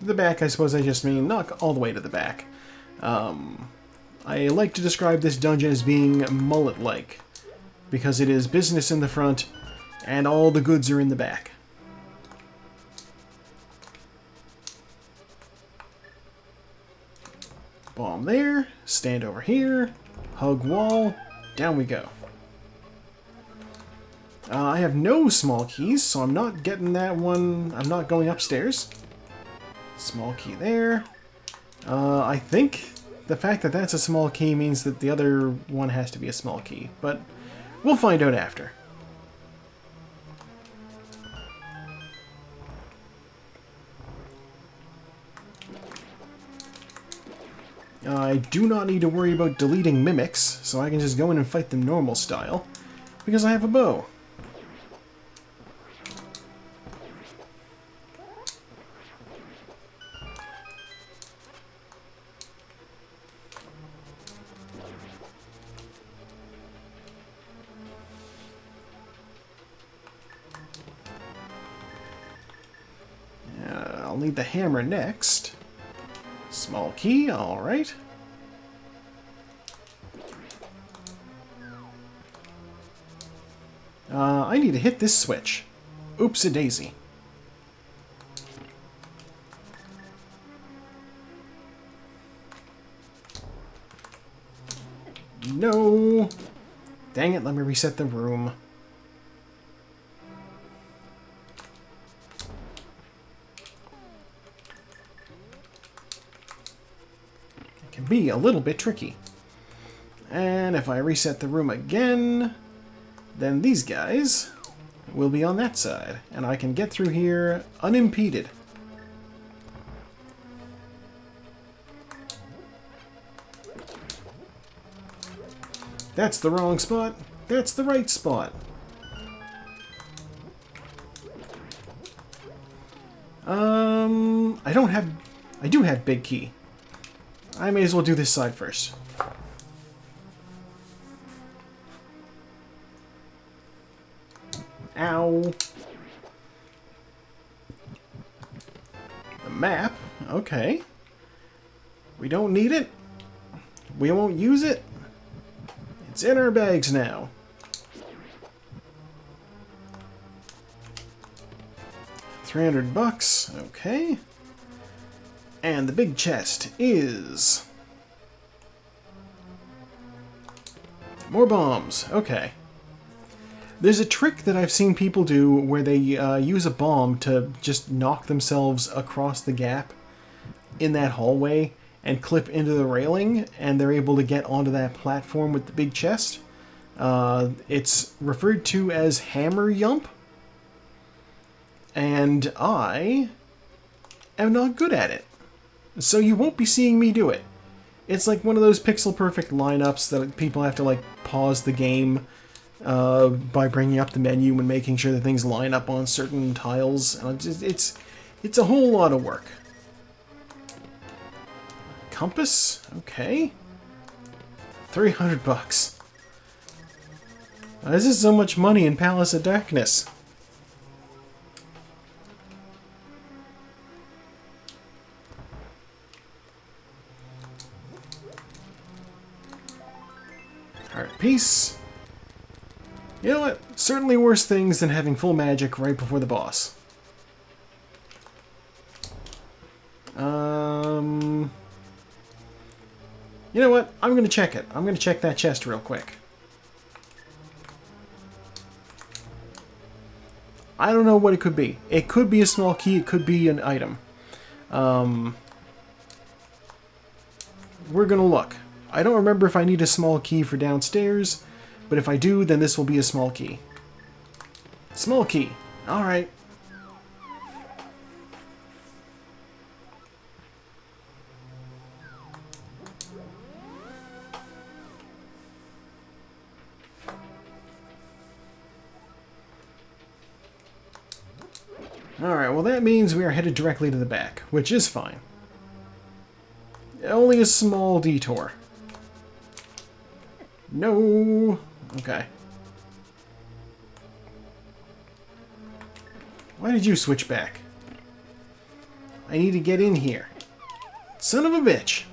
The back, I suppose I just mean not all the way to the back. I like to describe this dungeon as being mullet-like, because it is business in the front, and all the goods are in the back. Bomb there, stand over here, hug wall, down we go. I have no small keys, so I'm not getting that one. I'm not going upstairs. Small key there. I think the fact that that's a small key means that the other one has to be a small key, but we'll find out after. I do not need to worry about deleting mimics, so I can just go in and fight them normal style, because I have a bow. I'll need the hammer next. Small key, alright. I need to hit this switch. Oops-a-daisy. No! Dang it, let me reset the room. It can be a little bit tricky. And if I reset the room again, then these guys will be on that side, and I can get through here unimpeded. That's the wrong spot. That's the right spot. I do have big key. I may as well do this side first. Ow. The map. Okay. We don't need it. We won't use it. It's in our bags now. $300. Okay. And the big chest is... more bombs. Okay. There's a trick that I've seen people do where they use a bomb to just knock themselves across the gap in that hallway and clip into the railing, and they're able to get onto that platform with the big chest. It's referred to as hammer yump, and I am not good at it. So you won't be seeing me do it. It's like one of those pixel-perfect lineups that people have to, like, pause the game by bringing up the menu and making sure that things line up on certain tiles. It's a whole lot of work. Compass? Okay. $300. Why is there so much money in Palace of Darkness? Heart piece. You know what? Certainly worse things than having full magic right before the boss. You know what? I'm going to check it. I'm going to check that chest real quick. I don't know what it could be. It could be a small key. It could be an item. We're going to look. I don't remember if I need a small key for downstairs, but if I do, then this will be a small key. Small key. Alright. Alright, well that means we are headed directly to the back, which is fine. Only a small detour. No. Okay. Why did you switch back? I need to get in here. Son of a bitch.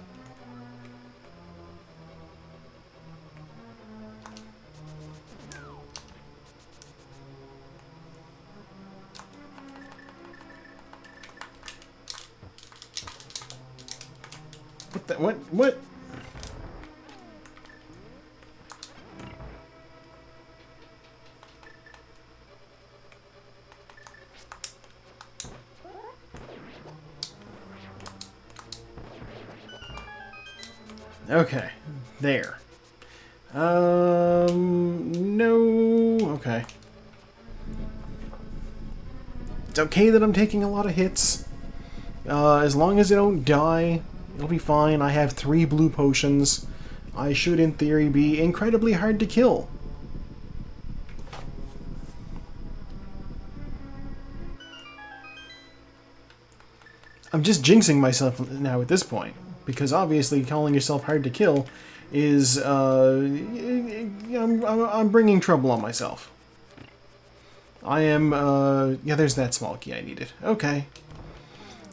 What the, what? Okay, there. No, okay. It's okay that I'm taking a lot of hits. As long as I don't die, it'll be fine. I have 3 blue potions. I should, in theory, be incredibly hard to kill. I'm just jinxing myself now at this point. Because obviously calling yourself hard to kill is, I'm bringing trouble on myself. I am, yeah, there's that small key I needed. Okay.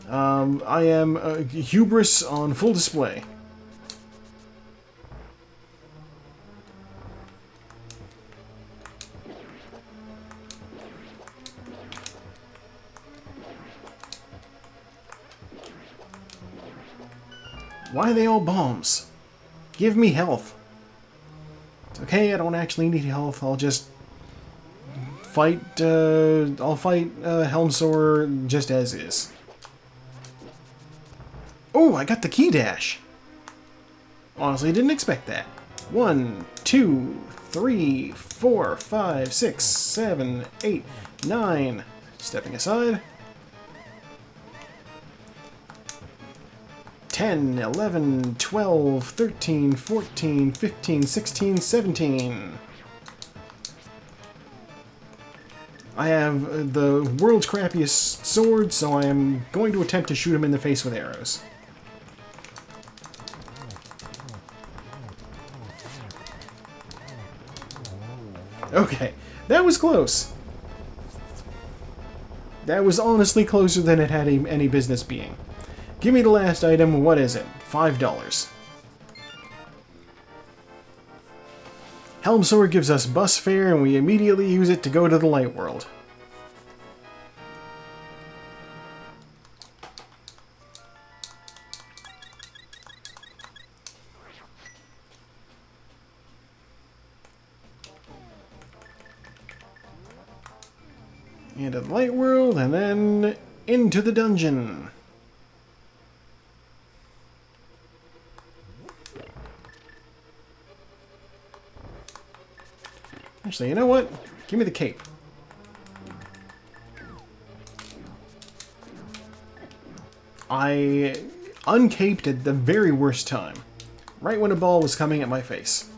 I am hubris on full display. Why are they all bombs? Give me health. It's okay, I don't actually need health. I'll just fight, I'll fight Helmsor just as is. Oh, I got the key dash. Honestly, didn't expect that. 1, 2, 3, 4, 5, 6, 7, 8, 9. Stepping aside. 10, 11, 12, 13, 14, 15, 16, 17. I have the world's crappiest sword, so I am going to attempt to shoot him in the face with arrows. Okay, that was close. That was honestly closer than it had any business being. Give me the last item. What is it? $5. Helmsor gives us bus fare, and we immediately use it to go to the light world. Into the light world, and then into the dungeon. Actually, you know what? Give me the cape. I uncaped at the very worst time. Right when a ball was coming at my face.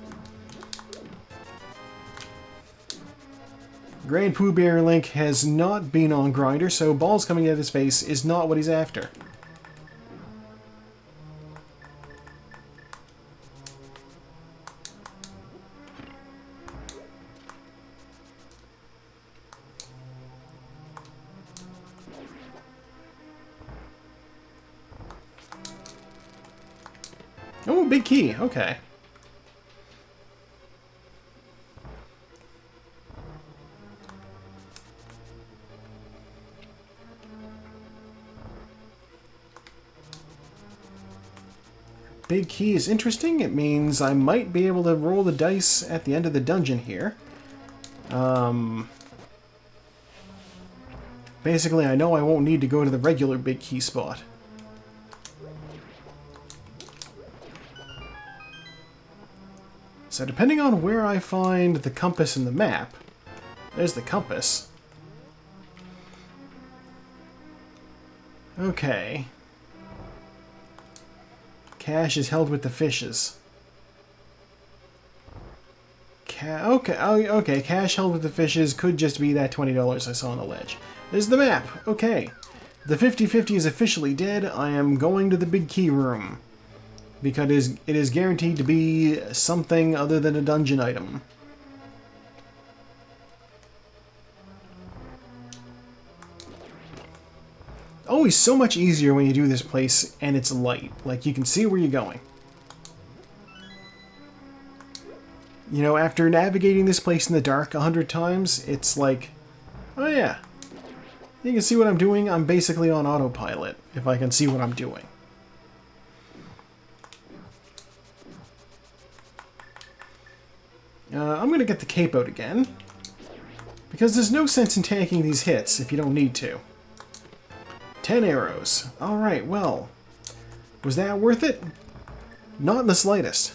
Grand Pooh Bear Link has not been on Grinder, so balls coming at his face is not what he's after. Oh, big key. Okay. Big key is interesting. It means I might be able to roll the dice at the end of the dungeon here. Basically, I know I won't need to go to the regular big key spot. So depending on where I find the compass in the map, there's the compass. Okay. Cash is held with the fishes. Okay, cash held with the fishes could just be that $20 I saw on the ledge. There's the map. Okay. The 50-50 is officially dead. I am going to the big key room. Because it is guaranteed to be something other than a dungeon item. Always so much easier when you do this place and it's light. Like, you can see where you're going. You know, after navigating this place in the dark 100 times, it's like, oh yeah, you can see what I'm doing. I'm basically on autopilot if I can see what I'm doing. I'm going to get the cape out again, because there's no sense in tanking these hits if you don't need to. 10 arrows. Alright, well, was that worth it? Not in the slightest.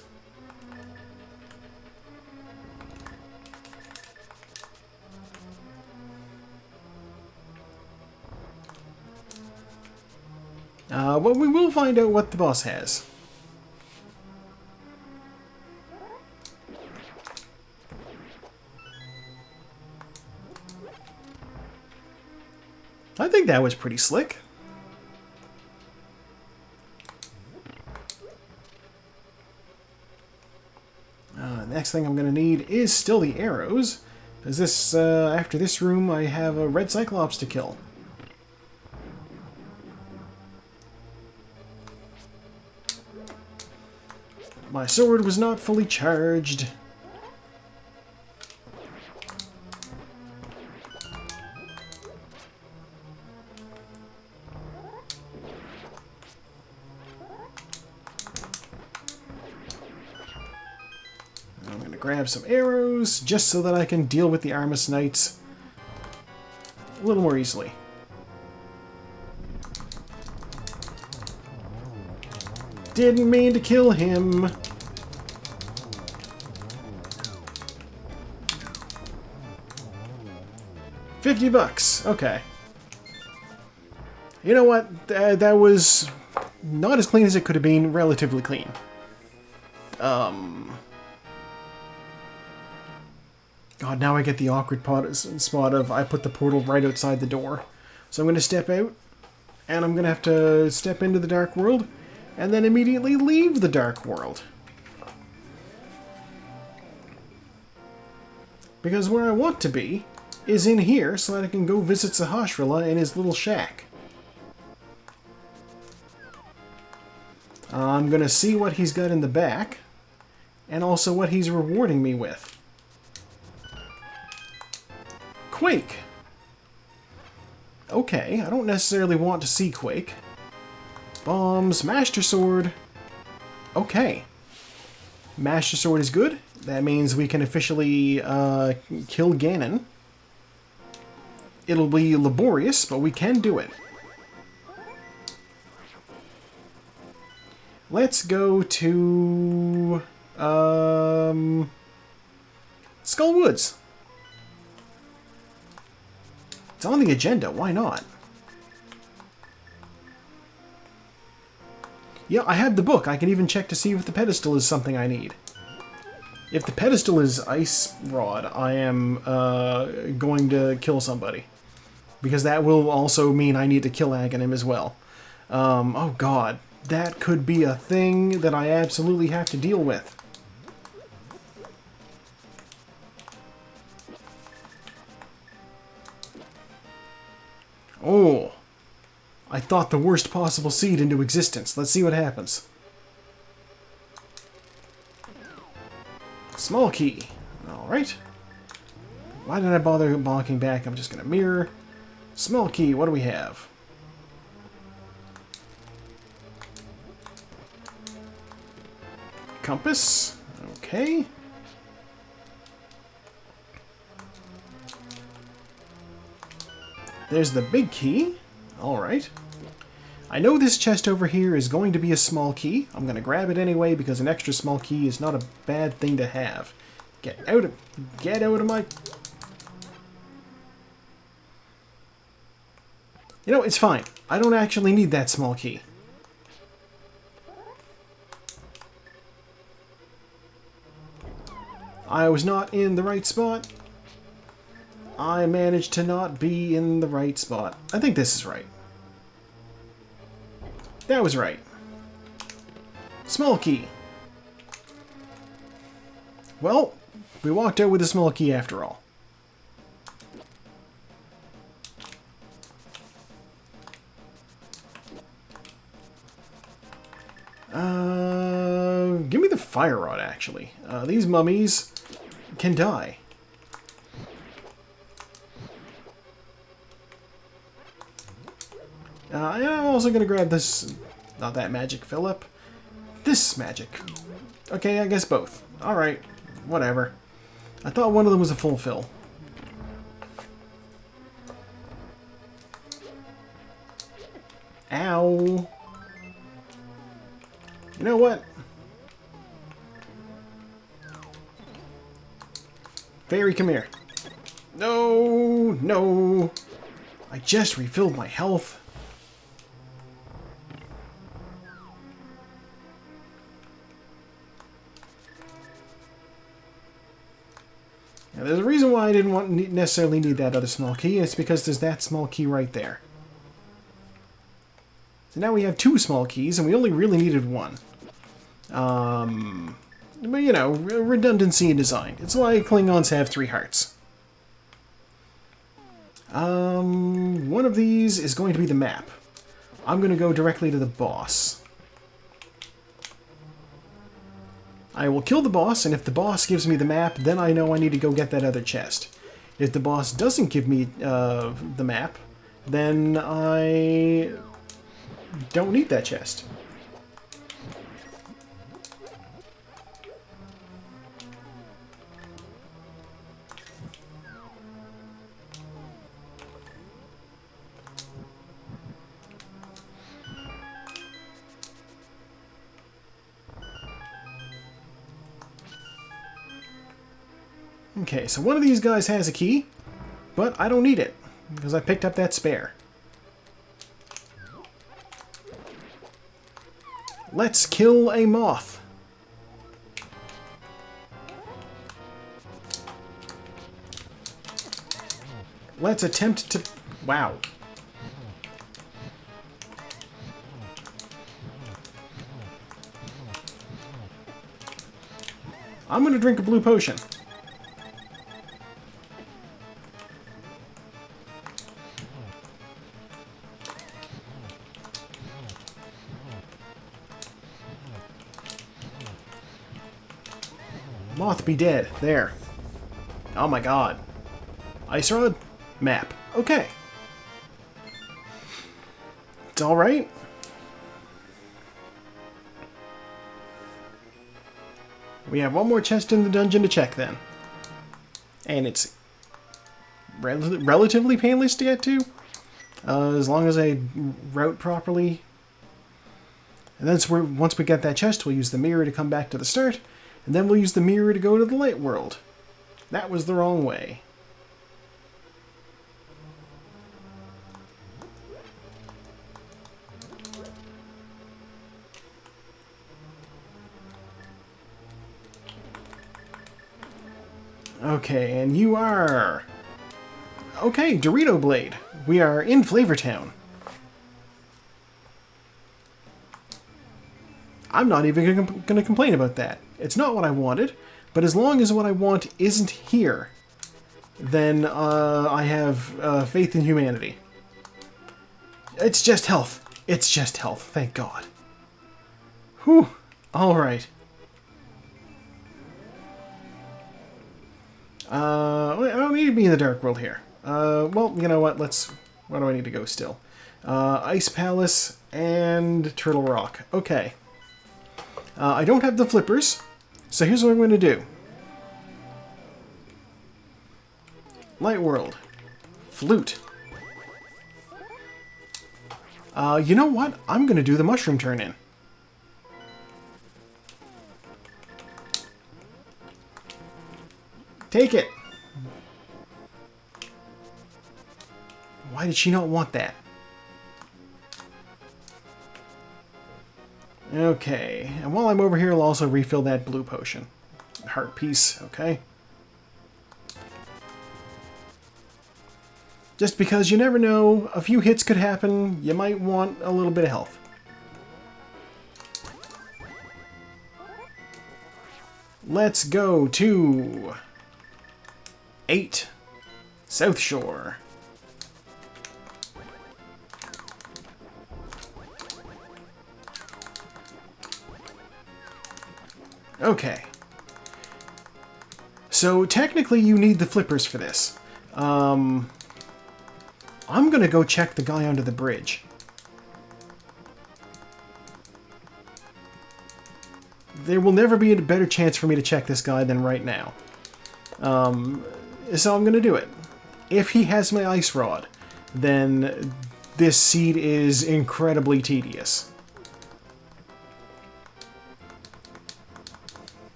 But we will find out what the boss has. I think that was pretty slick. Next thing I'm going to need is still the arrows. Because this, after this room, I have a red Cyclops to kill. My sword was not fully charged. grab some arrows just so that I can deal with the Armus Knights a little more easily. Didn't mean to kill him. $50. Okay. You know what? That was not as clean as it could have been. Relatively clean. God, now I get the awkward spot of I put the portal right outside the door. So I'm going to step out, and I'm going to have to step into the Dark World, and then immediately leave the Dark World. Because where I want to be is in here, so that I can go visit Sahasrahla in his little shack. I'm going to see what he's got in the back, and also what he's rewarding me with. Quake! Okay, I don't necessarily want to see Quake. Bombs, Master Sword. Okay. Master Sword is good. That means we can officially kill Ganon. It'll be laborious, but we can do it. Let's go to Skull Woods. It's on the agenda, why not? Yeah, I have the book. I can even check to see if the pedestal is something I need. If the pedestal is Ice Rod, I am going to kill somebody. Because that will also mean I need to kill Aghanim as well. Oh god, that could be a thing that I absolutely have to deal with. Oh, I thought the worst possible seed into existence. Let's see what happens. Small key. Alright. Why did I bother blocking back? I'm just going to mirror. Small key, what do we have? Compass. Okay. There's the big key. Alright. I know this chest over here is going to be a small key. I'm going to grab it anyway because an extra small key is not a bad thing to have. Get out of my... You know, it's fine. I don't actually need that small key. I was not in the right spot. I managed to not be in the right spot. I think this is right. That was right. Small key. Well, we walked out with a small key after all. Give me the fire rod, actually. These mummies can die. And I'm also going to grab this, not that magic fill-up, this magic. Okay, I guess both. Alright, whatever. I thought one of them was a full fill. Ow. You know what? Fairy, come here. No, no. I just refilled my health. Now, there's a reason why I didn't necessarily need that other small key. It's because there's that small key right there. So now we have two small keys, and we only really needed one. But you know, redundancy in design. It's why Klingons have 3 hearts. One of these is going to be the map. I'm going to go directly to the boss. I will kill the boss, and if the boss gives me the map, then I know I need to go get that other chest. If the boss doesn't give me the map, then I don't need that chest. Okay, so one of these guys has a key, but I don't need it, because I picked up that spare. Let's kill a moth. Let's attempt to... Wow. I'm gonna drink a blue potion. Moth be dead. There. Oh my god. Ice rod? Map. Okay. It's alright. We have one more chest in the dungeon to check then. And it's relatively painless to get to. As long as I route properly. And that's where, once we get that chest, we'll use the mirror to come back to the start. And then we'll use the mirror to go to the light world. That was the wrong way. Okay, and you are... Okay, Dorito Blade. We are in Flavortown. I'm not even going to complain about that. It's not what I wanted, but as long as what I want isn't here, then I have faith in humanity. It's just health. It's just health, thank God. Whew. Alright. I don't need to be in the Dark World here. Well, you know what, where do I need to go still? Ice Palace and Turtle Rock. Okay. I don't have the flippers, so here's what I'm going to do. Light World. Flute. You know what? I'm going to do the mushroom turn-in. Take it! Why did she not want that? Okay, and while I'm over here, I'll also refill that blue potion. Heart piece, okay? Just because you never know, a few hits could happen, you might want a little bit of health. Let's go to 8 South Shore. Okay. So technically you need the flippers for this. I'm gonna go check the guy under the bridge. There will never be a better chance for me to check this guy than right now. So I'm gonna do it. If he has my ice rod, then this seed is incredibly tedious.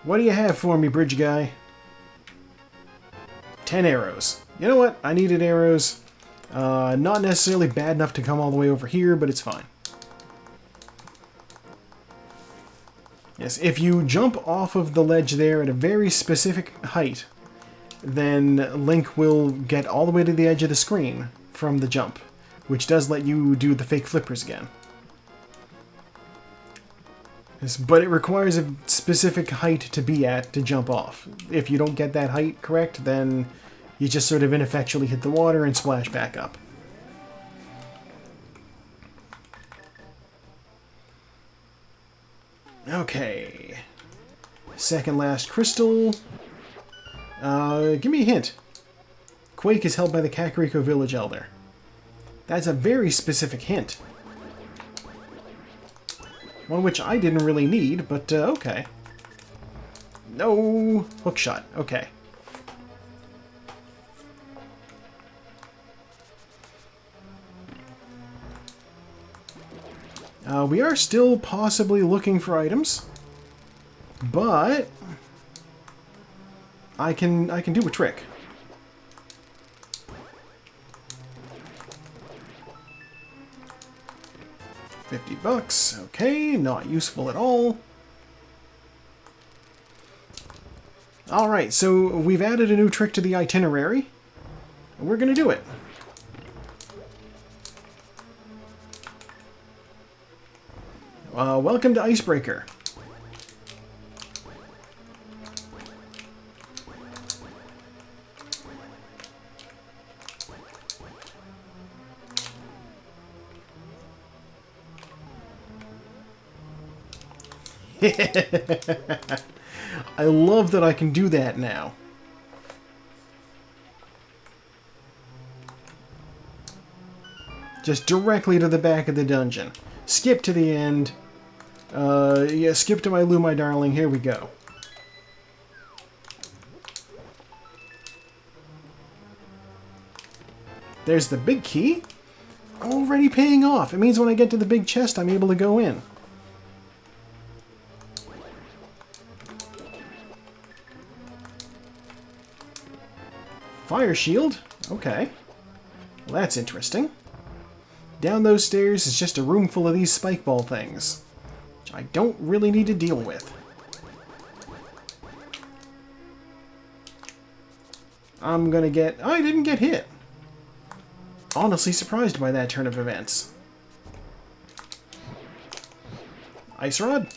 What do you have for me, bridge guy? 10 arrows. You know what? I needed arrows. Not necessarily bad enough to come all the way over here, but it's fine. Yes, if you jump off of the ledge there at a very specific height, then Link will get all the way to the edge of the screen from the jump, which does let you do the fake flippers again. Yes, but it requires a specific height to be at to jump off. If you don't get that height correct, then you just sort of ineffectually hit the water and splash back up. Okay. Second last crystal. Give me a hint. Quake is held by the Kakariko Village Elder. That's a very specific hint. One which I didn't really need, but okay. No! Hookshot. Okay. We are still possibly looking for items, but I can do a trick. $50. Okay, not useful at all. Alright, so we've added a new trick to the itinerary. We're gonna do it. Welcome to Icebreaker. I love that I can do that now. Just directly to the back of the dungeon. Skip to the end. Yeah, skip to my Lou, my darling. Here we go. There's the big key. Already paying off. It means when I get to the big chest, I'm able to go in. Fire shield? Okay. Well, that's interesting. Down those stairs is just a room full of these spike ball things, which I don't really need to deal with. I'm gonna get... I didn't get hit. Honestly surprised by that turn of events. Ice rod?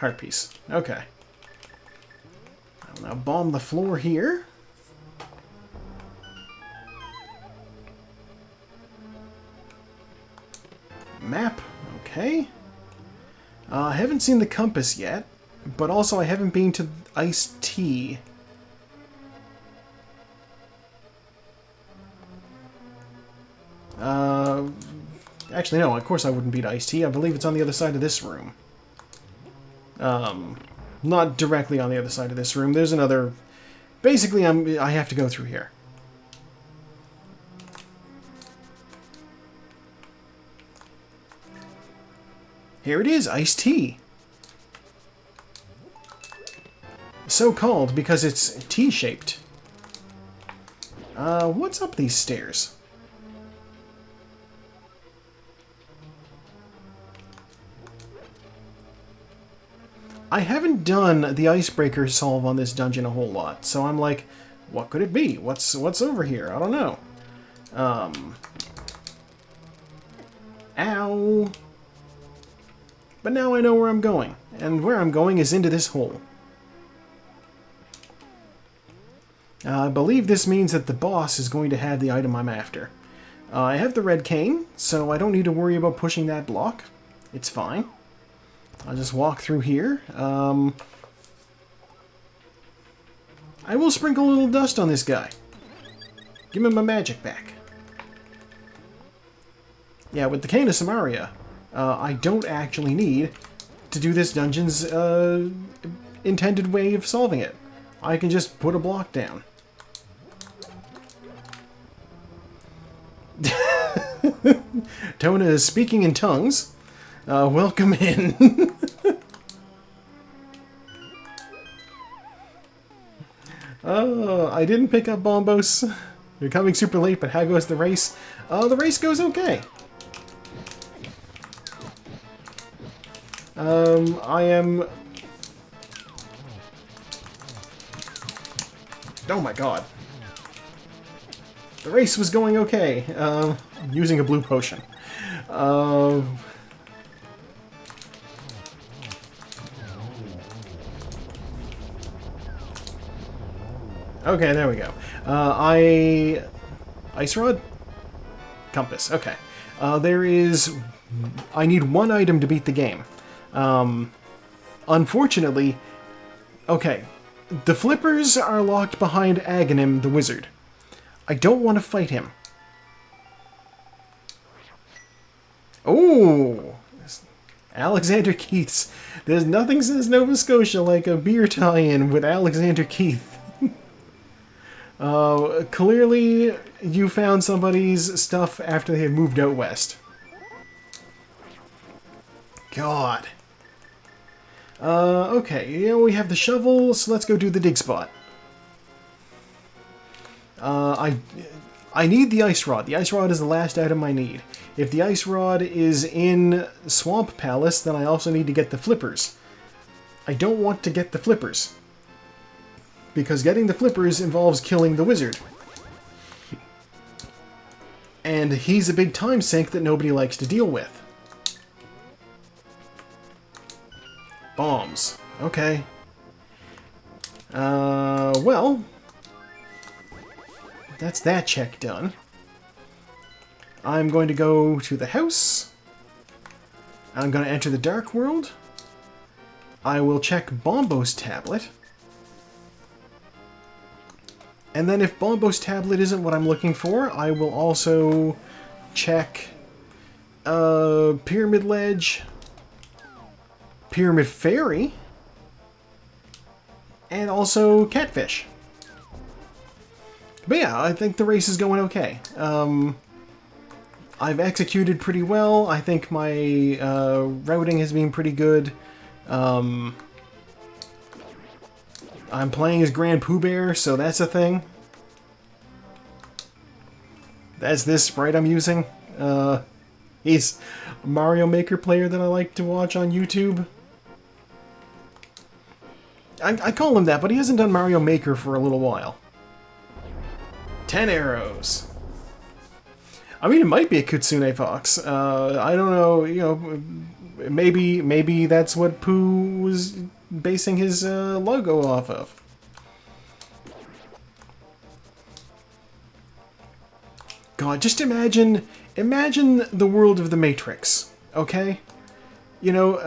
Heart piece. Okay. I'll now bomb the floor here. Map. Okay. I haven't seen the compass yet, but also I haven't been to Iced Tea. Actually, no, of course I wouldn't be to Iced Tea. I believe it's on the other side of this room. Not directly on the other side of this room. There's another... Basically, I have to go through here. Here it is, Iced Tea. So called because it's T-shaped. What's up these stairs? I haven't done the icebreaker solve on this dungeon a whole lot, so I'm like, what could it be? What's over here? I don't know. Ow. But now I know where I'm going, and where I'm going is into this hole. I believe this means that the boss is going to have the item I'm after. I have the red cane, so I don't need to worry about pushing that block. It's fine. I'll just walk through here. I will sprinkle a little dust on this guy. Give him my magic back. Yeah, with the Cane of Samaria, I don't actually need to do this dungeon's intended way of solving it. I can just put a block down. Tona is speaking in tongues. Welcome in. I didn't pick up Bombos. You're coming super late, but how goes the race? The race goes okay. I am... Oh my god. The race was going okay. Using a blue potion. Okay, there we go. Ice rod? Compass, okay. I need one item to beat the game. Unfortunately... Okay. The flippers are locked behind Aghanim, the wizard. I don't want to fight him. Oh! Alexander Keith's. There's nothing says Nova Scotia like a beer tie-in with Alexander Keith. Clearly you found somebody's stuff after they had moved out west. God. Okay, we have the shovel, so let's go do the dig spot. I need the ice rod. The ice rod is the last item I need. If the ice rod is in Swamp Palace, then I also need to get the flippers. I don't want to get the flippers, because getting the flippers involves killing the wizard. And he's a big time sink that nobody likes to deal with. Bombs. Okay. Well, that's that check done. I'm going to go to the house. I'm going to enter the Dark World. I will check Bombo's tablet. And then if Bombo's tablet isn't what I'm looking for, I will also check Pyramid Ledge, Pyramid Fairy, and also Catfish. But yeah, I think the race is going okay. I've executed pretty well. I think my routing has been pretty good. I'm playing as Grand Pooh Bear, so that's a thing. That's this sprite I'm using. He's a Mario Maker player that I like to watch on YouTube. I call him that, but he hasn't done Mario Maker for a little while. 10 arrows. I mean, it might be a Kitsune Fox. I don't know, you know, maybe that's what Pooh was basing his logo off of. God, just imagine the world of the Matrix, okay? You know,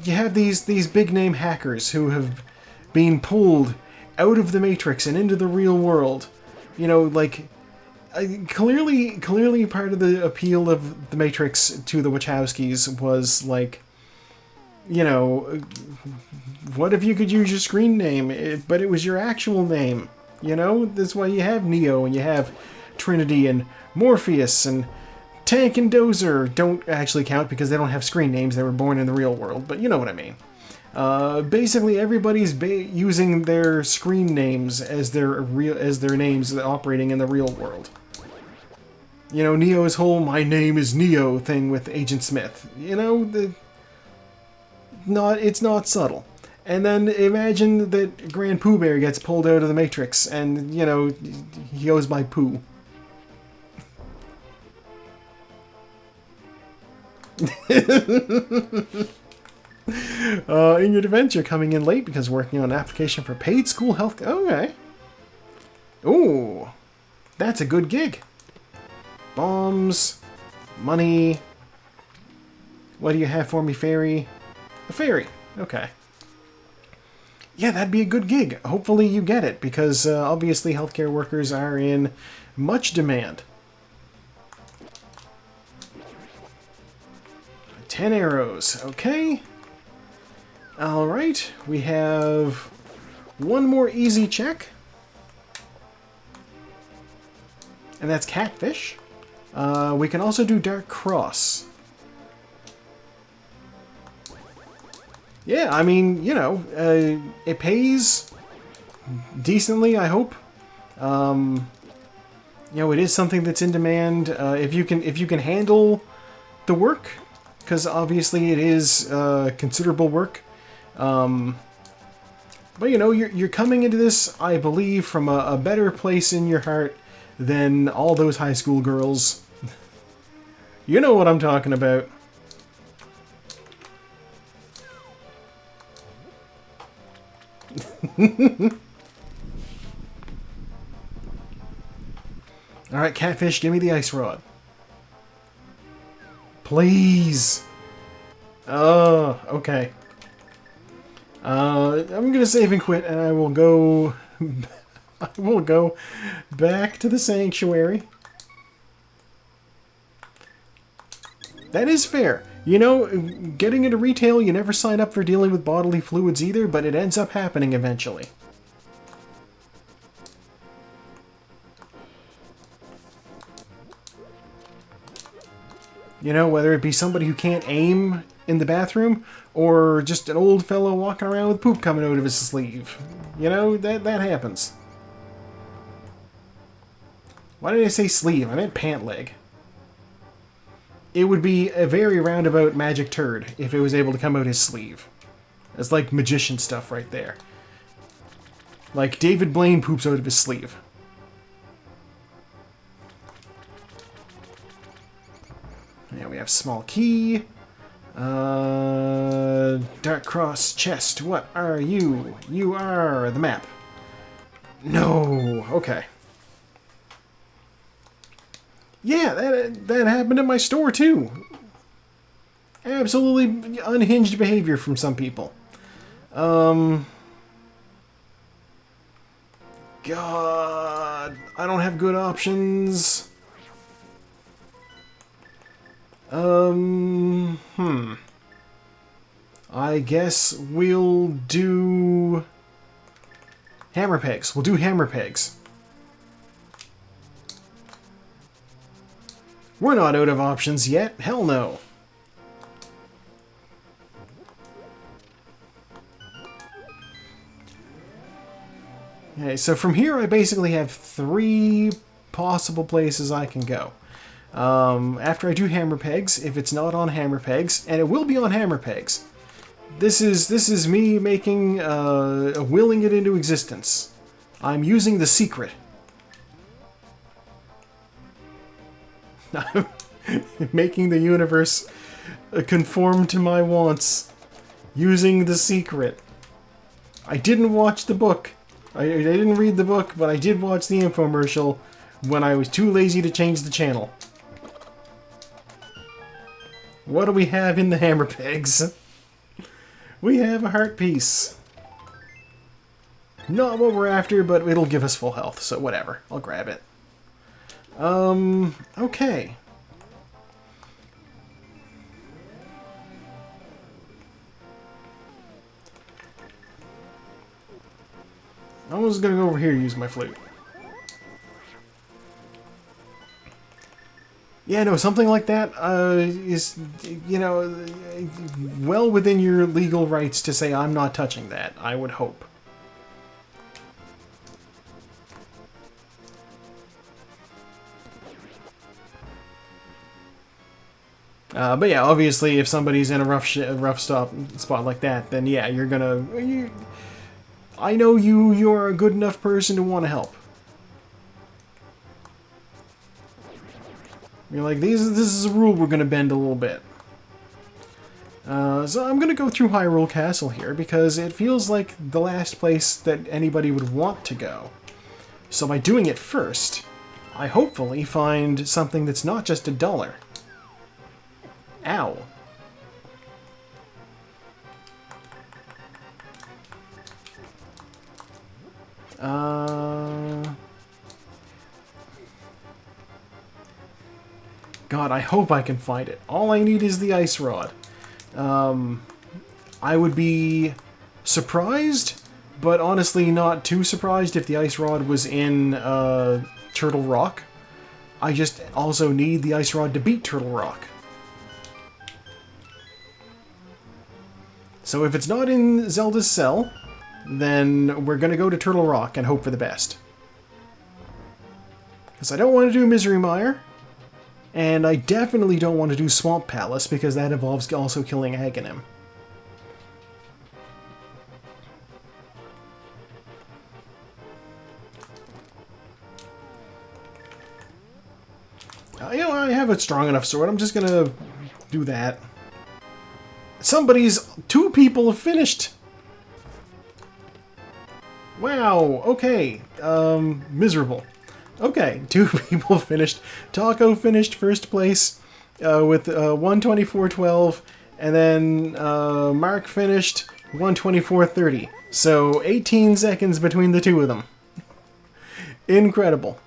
you have these big-name hackers who have been pulled out of the Matrix and into the real world. You know, like, clearly part of the appeal of the Matrix to the Wachowskis was, like, you know, what if you could use your screen name, but it was your actual name? You know, that's why you have Neo and you have Trinity and Morpheus and Tank and Dozer don't actually count because they don't have screen names. They were born in the real world, but you know what I mean. Basically, everybody's using their screen names as their names operating in the real world. You know, Neo's whole "my name is Neo" thing with Agent Smith. You know, it's not subtle. And then imagine that Grand Pooh Bear gets pulled out of the Matrix, and you know he goes by Pooh. In your defense, you're coming in late because working on an application for paid school health. Okay. Ooh, that's a good gig. Bombs, money. What do you have for me, fairy? A fairy. Okay. Yeah, that'd be a good gig. Hopefully you get it, because obviously healthcare workers are in much demand. 10 arrows. Okay. Alright, we have one more easy check. And that's Catfish. We can also do Dark Cross. Yeah, I mean, you know, it pays decently, I hope. You know, it is something that's in demand. If you can handle the work, because obviously it is considerable work. But you know, you're coming into this, I believe, from a better place in your heart than all those high school girls. You know what I'm talking about. Alright, Catfish, give me the ice rod. Please. Oh, okay. I'm gonna save and quit, and I will go... I will go back to the sanctuary. That is fair. You know, getting into retail, you never sign up for dealing with bodily fluids either, but it ends up happening eventually. You know, whether it be somebody who can't aim in the bathroom, or just an old fellow walking around with poop coming out of his sleeve. You know, that happens. Why did I say sleeve? I meant pant leg. It would be a very roundabout magic turd if it was able to come out his sleeve. It's like magician stuff right there. Like David Blaine poops out of his sleeve. Yeah, we have small key. Dark cross chest. What are you? You are the map. No. Okay. Yeah, that happened at my store too. Absolutely unhinged behavior from some people. God, I don't have good options. I guess we'll do hammer pegs. We'll do hammer pegs. We're not out of options yet. Hell no. Okay, so from here I basically have 3 possible places I can go. After I do hammer pegs, if it's not on hammer pegs, and it will be on hammer pegs, this is me making, willing it into existence. I'm using the secret. I'm making the universe conform to my wants. Using the secret. I didn't watch the book. I didn't read the book, but I did watch the infomercial when I was too lazy to change the channel. What do we have in the hammer pegs? We have a heart piece. Not what we're after, but it'll give us full health, so whatever. I'll grab it. Okay. I'm just gonna go over here and use my flute. Yeah, no, something like that is, you know, well within your legal rights to say I'm not touching that, I would hope. But yeah, obviously, if somebody's in a rough spot like that, then yeah, you're gonna... I know you're a good enough person to want to help. You're like, this is a rule we're gonna bend a little bit. So I'm gonna go through Hyrule Castle here, because it feels like the last place that anybody would want to go. So by doing it first, I hopefully find something that's not just $1. Ow. God, I hope I can find it. All I need is the ice rod. I would be surprised, but honestly not too surprised if the ice rod was in Turtle Rock. I just also need the ice rod to beat Turtle Rock. So if it's not in Zelda's cell, then we're gonna go to Turtle Rock and hope for the best. Because I don't want to do Misery Mire, and I definitely don't want to do Swamp Palace, because that involves also killing Aghanim. You know, I have a strong enough sword, I'm just gonna do that. Two people have finished! Wow, okay. Miserable. Okay, 2 people finished. Taco finished first place with 1:24.12, and then Mark finished 1:24.30. So 18 seconds between the 2 of them. Incredible.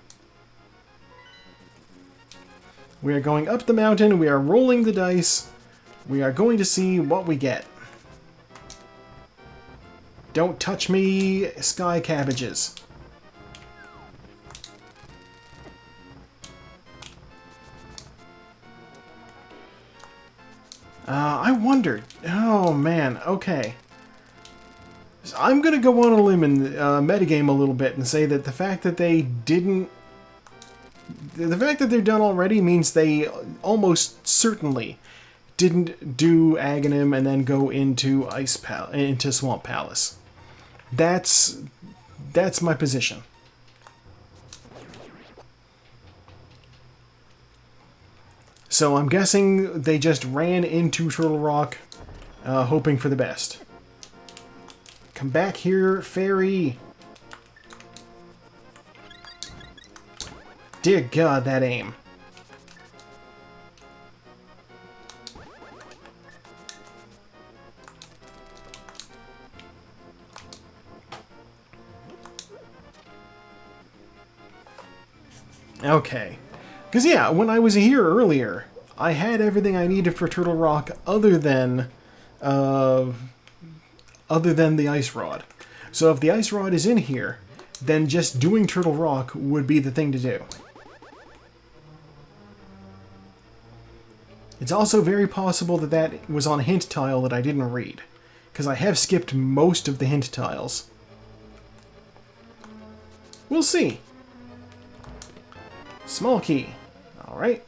We are going up the mountain, we are rolling the dice, we are going to see what we get. Don't touch me, sky cabbages. I wondered. Oh man, okay. So I'm gonna go on a limb and metagame a little bit and say that the fact that they didn't The fact that they're done already means they almost certainly didn't do Aghanim and then go into into Swamp Palace. That's my position. So I'm guessing they just ran into Turtle Rock, hoping for the best. Come back here, fairy! Dear God, that aim. Okay. Because, yeah, when I was here earlier, I had everything I needed for Turtle Rock other than the Ice Rod. So if the Ice Rod is in here, then just doing Turtle Rock would be the thing to do. It's also very possible that that was on a hint tile that I didn't read, because I have skipped most of the hint tiles. We'll see. Small key. Alright.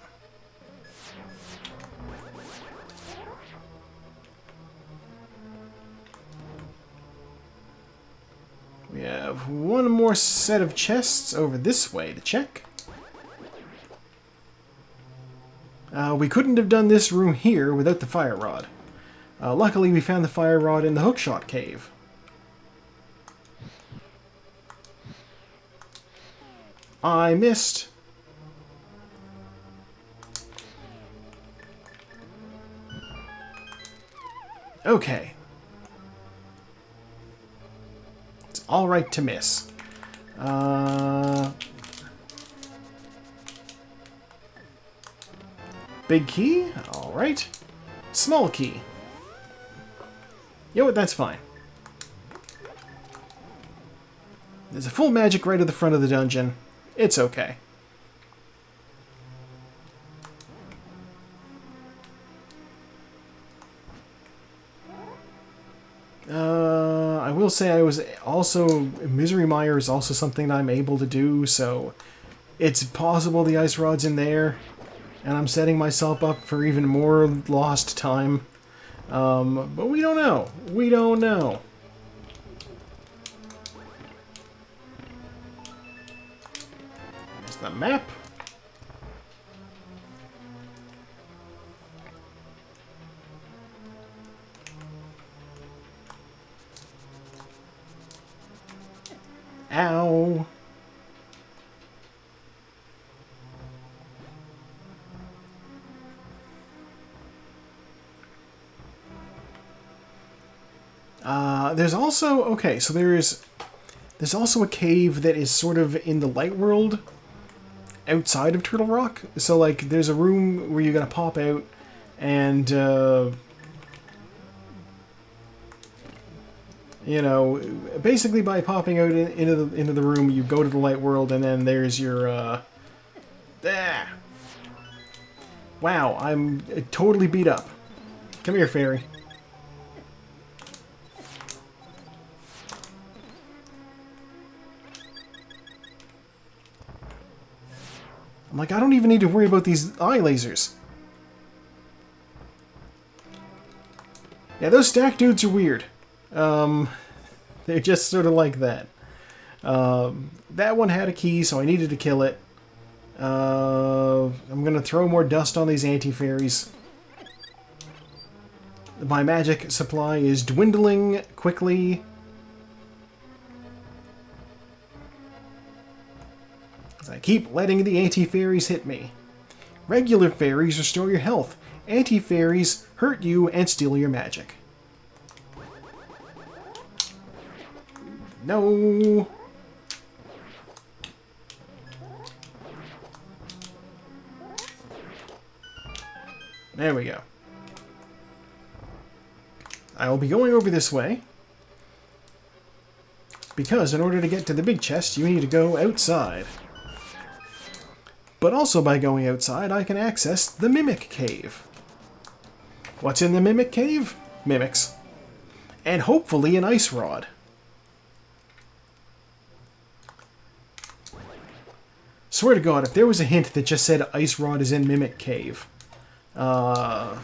We have one more set of chests over this way to check. We couldn't have done this room here without the fire rod. Luckily, we found the fire rod in the hookshot cave. I missed. Okay. It's alright to miss. Big key? Alright. Small key. You know what, that's fine. There's a full magic right at the front of the dungeon. It's okay. I will say I was also... Misery Mire is also something I'm able to do, so... It's possible the Ice Rod's in there, and I'm setting myself up for even more lost time. But we don't know. We don't know. There's the map. Ow. There's also... Okay, so there's also a cave that is sort of in the light world outside of Turtle Rock. So, like, there's a room where you're gonna pop out and, you know, basically by popping out into the room, you go to the light world, and then there's your, Wow, I'm totally beat up. Come here, fairy. I'm like, I don't even need to worry about these eye lasers. Yeah, those stack dudes are weird. They're just sort of like that. That one had a key, so I needed to kill it. I'm gonna throw more dust on these anti-fairies. My magic supply is dwindling quickly. I keep letting the anti-fairies hit me. Regular fairies restore your health. Anti-fairies hurt you and steal your magic. No. There we go. I will be going over this way, because in order to get to the big chest, you need to go outside. But also by going outside, I can access the Mimic Cave. What's in the Mimic Cave? Mimics. And hopefully an Ice Rod. Swear to God, if there was a hint that just said Ice Rod is in Mimic Cave. I'm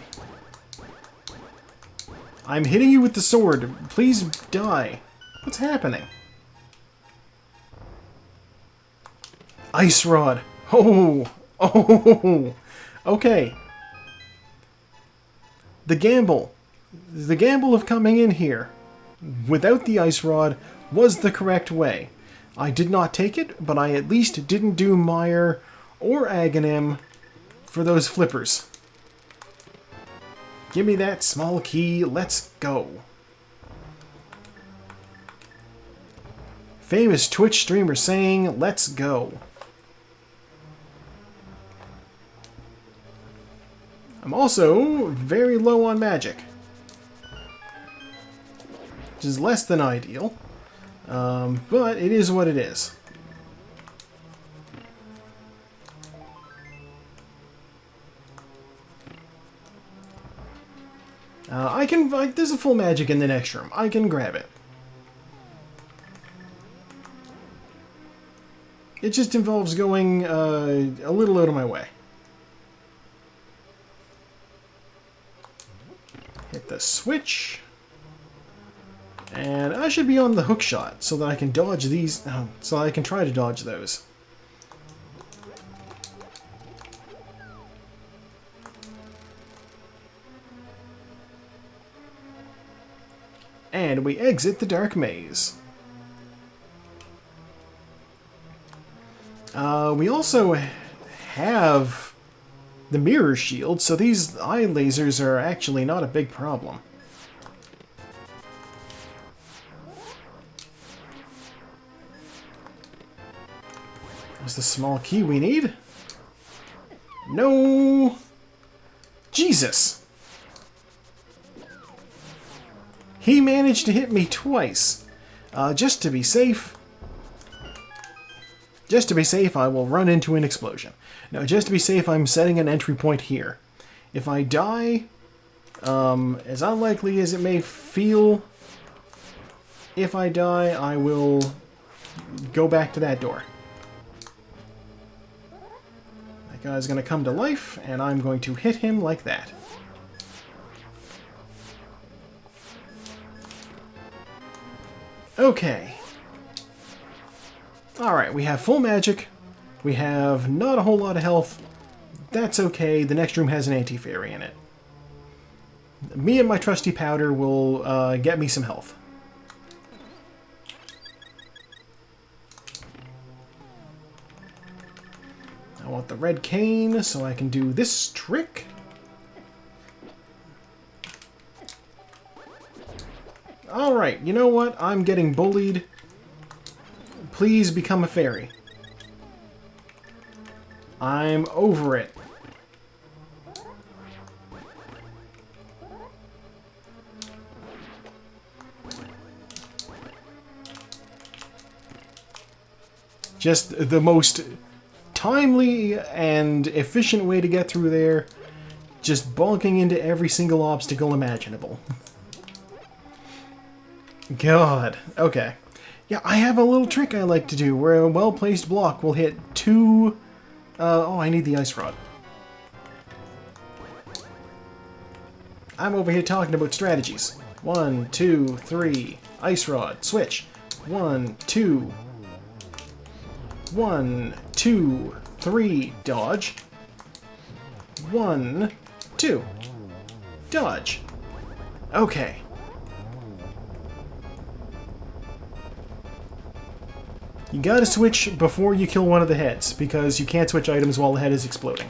hitting you with the sword. Please die. What's happening? Ice Rod. Oh. Oh. Okay. The gamble of coming in here without the Ice Rod was the correct way. I did not take it, but I at least didn't do Mire or Aghanim for those flippers. Give me that small key, let's go. Famous Twitch streamer saying, let's go. I'm also very low on magic, which is less than ideal, but it is what it is. There's a full magic in the next room. I can grab it. It just involves going a little out of my way. Hit the switch. And I should be on the hook shot so that I can dodge these, so I can try to dodge those. And we exit the dark maze. We also have the mirror shield, so these eye lasers are actually not a big problem. Is the small key we need? No! Jesus! He managed to hit me twice. Just to be safe, I will run into an explosion. Now, just to be safe, I'm setting an entry point here. If I die, as unlikely as it may feel, if I die, I will go back to that door. That guy's going to come to life, and I'm going to hit him like that. Okay. Alright, we have full magic. We have not a whole lot of health. That's okay. The next room has an anti-fairy in it. Me and my trusty powder will get me some health. I want the red cane so I can do this trick. Alright, you know what? I'm getting bullied. Please become a fairy. I'm over it. Just the most timely and efficient way to get through there. Just bonking into every single obstacle imaginable. God. Okay. Yeah, I have a little trick I like to do where a well-placed block will hit two... oh, I need the ice rod. I'm over here talking about strategies. 1, 2, 3. Ice rod. Switch. 1, 2. 1, 2, 3. Dodge. 1, 2. Dodge. Okay. You gotta switch before you kill one of the heads, because you can't switch items while the head is exploding.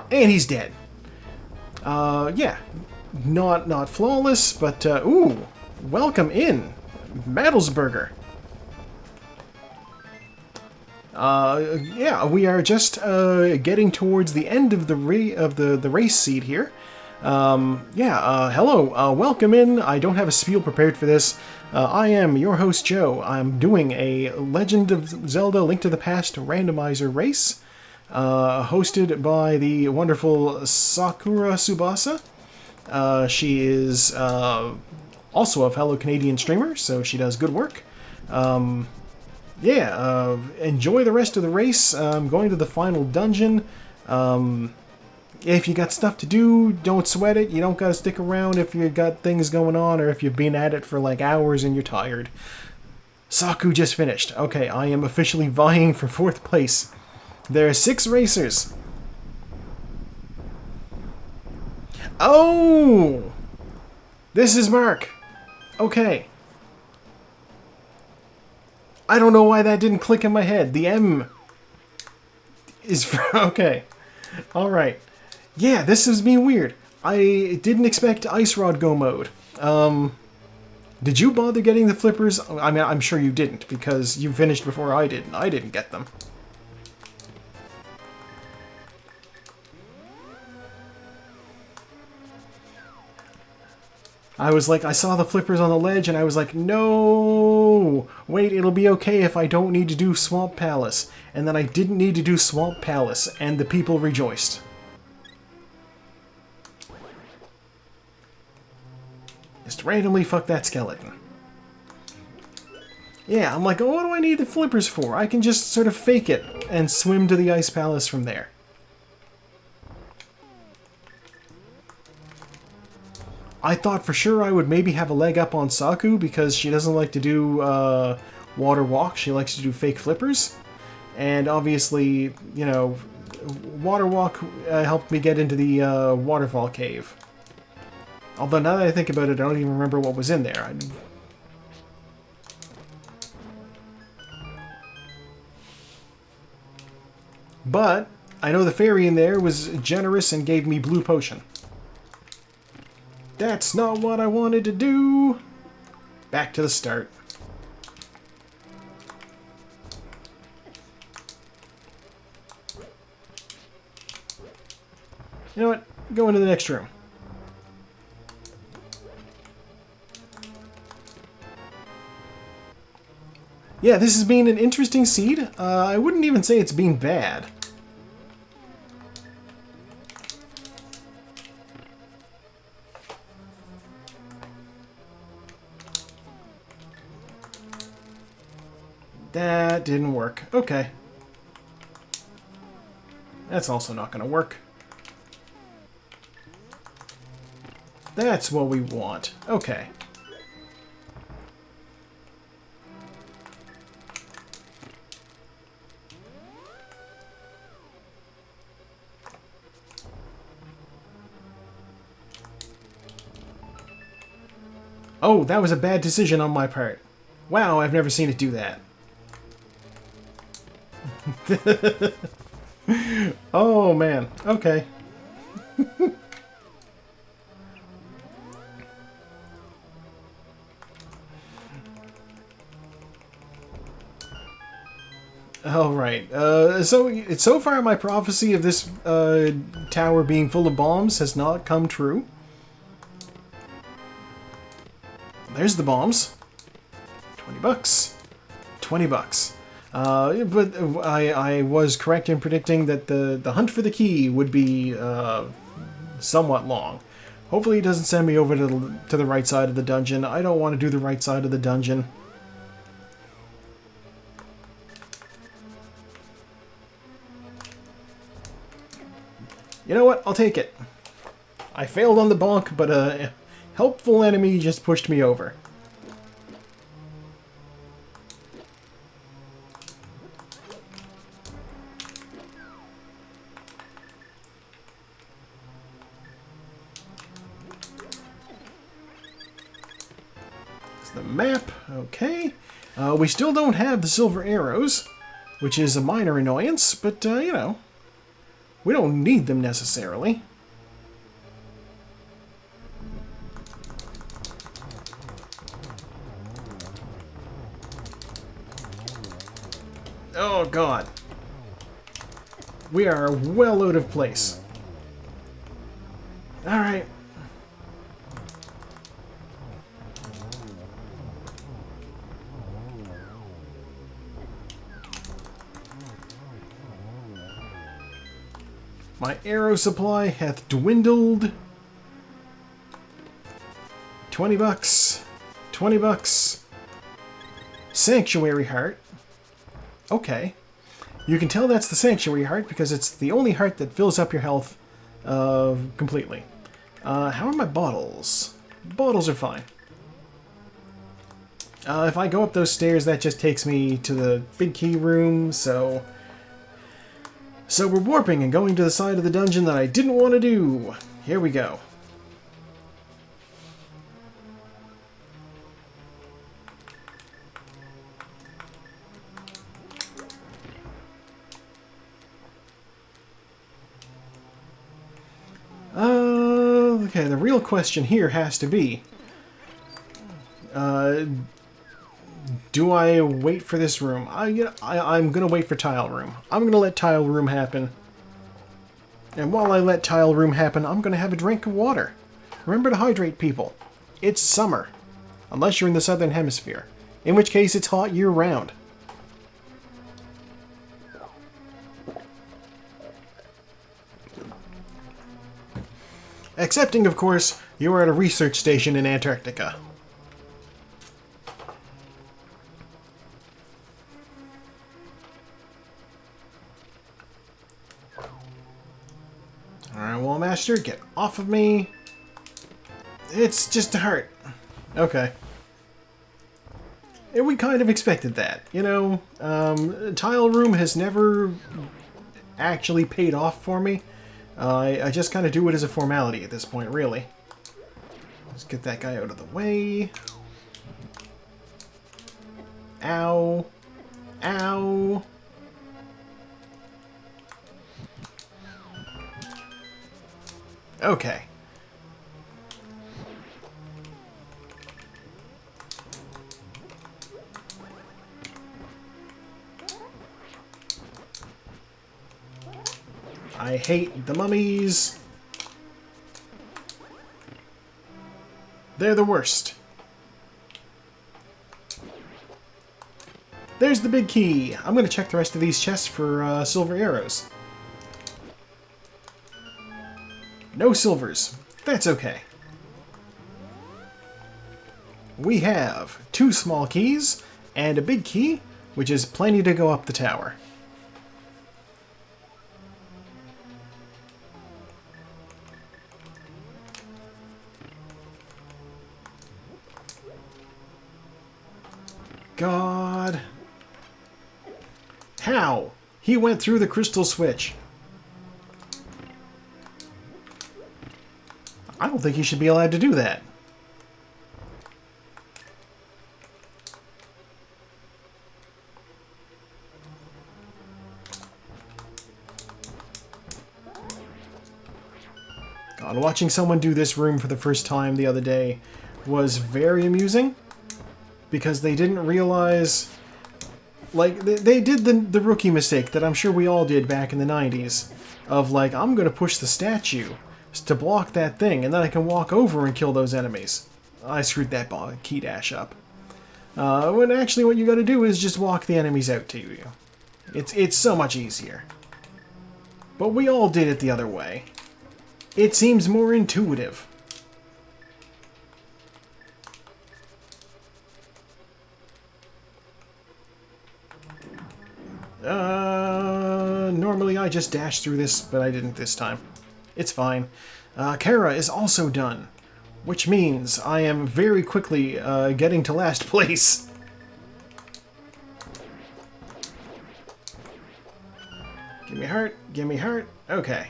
And he's dead. Yeah. Not flawless, but, ooh. Welcome in, Madelsberger. Yeah, we are just, getting towards the end of the race seed here. Hello, welcome in. I don't have a spiel prepared for this. I am your host, Joe. I'm doing a Legend of Zelda Link to the Past randomizer race, hosted by the wonderful Sakura Tsubasa. She is, also a fellow Canadian streamer, so she does good work. Yeah, enjoy the rest of the race. I'm going to the final dungeon. If you got stuff to do, don't sweat it. You don't gotta stick around if you got things going on or if you've been at it for like hours and you're tired. Saku just finished. Okay, I am officially vying for 4th place. There are 6 racers. Oh! This is Mark. Okay. I don't know why that didn't click in my head. The M is for... Okay. Alright. Yeah, this is being weird. I didn't expect Ice Rod Go mode. Did you bother getting the flippers? I mean, I'm sure you didn't, because you finished before I did, and I didn't get them. I was like, I saw the flippers on the ledge, and I was like, no! Wait, it'll be okay if I don't need to do Swamp Palace. And then I didn't need to do Swamp Palace, and the people rejoiced. Just randomly fuck that skeleton. Yeah, I'm like, oh, what do I need the flippers for? I can just sort of fake it and swim to the Ice Palace from there. I thought for sure I would maybe have a leg up on Saku because she doesn't like to do water walk. She likes to do fake flippers. And obviously, you know, water walk helped me get into the waterfall cave. Although now that I think about it, I don't even remember what was in there. But I know the fairy in there was generous and gave me blue potion. That's not what I wanted to do. Back to the start. You know what? Go into the next room. Yeah, this has been an interesting seed. I wouldn't even say it's been bad. That didn't work. Okay. That's also not going to work. That's what we want. Okay. Oh, that was a bad decision on my part. Wow, I've never seen it do that. Oh, man. Okay. Alright, so far my prophecy of this tower being full of bombs has not come true. There's the bombs. 20 bucks. 20 bucks. But I was correct in predicting that the hunt for the key would be somewhat long. Hopefully it doesn't send me over to the right side of the dungeon. I don't want to do the right side of the dungeon. You know what? I'll take it. I failed on the bonk, but a helpful enemy just pushed me over. It's the map. Okay. We still don't have the silver arrows, which is a minor annoyance, but, you know, we don't need them necessarily. Oh, God. We are well out of place. Alright. My arrow supply hath dwindled. 20 bucks. 20 bucks. Sanctuary Heart. Okay. You can tell that's the Sanctuary Heart because it's the only heart that fills up your health completely. How are my bottles? Bottles are fine. If I go up those stairs, that just takes me to the big key room, so we're warping and going to the side of the dungeon that I didn't want to do. Here we go. Okay, the real question here has to be, do I wait for this room? I'm gonna wait for tile room. I'm gonna let tile room happen. And while I let tile room happen, I'm gonna have a drink of water. Remember to hydrate, people. It's summer. Unless you're in the southern hemisphere. In which case, it's hot year-round. Excepting, of course, you are at a research station in Antarctica. Alright, Wall Master, get off of me. It's just a heart. Okay. And we kind of expected that, you know. Tile room has never actually paid off for me. I just kind of do it as a formality at this point, really. Let's get that guy out of the way. Ow. Ow. Okay. I hate the mummies. They're the worst. There's the big key. I'm going to check the rest of these chests for silver arrows. No silvers. That's okay. We have 2 small keys and a big key, which is plenty to go up the tower. God. How? He went through the crystal switch. I don't think he should be allowed to do that. God, watching someone do this room for the first time the other day was very amusing. Because they didn't realize... Like, they did the rookie mistake that I'm sure we all did back in the 90s. Of, like, I'm going to push the statue to block that thing, and then I can walk over and kill those enemies. I screwed that key dash up. When actually what you got to do is just walk the enemies out to you. It's so much easier. But we all did it the other way. It seems more intuitive. Normally I just dash through this, but I didn't this time. It's fine. Kara is also done, which means I am very quickly getting to last place. Give me heart, give me heart. Okay.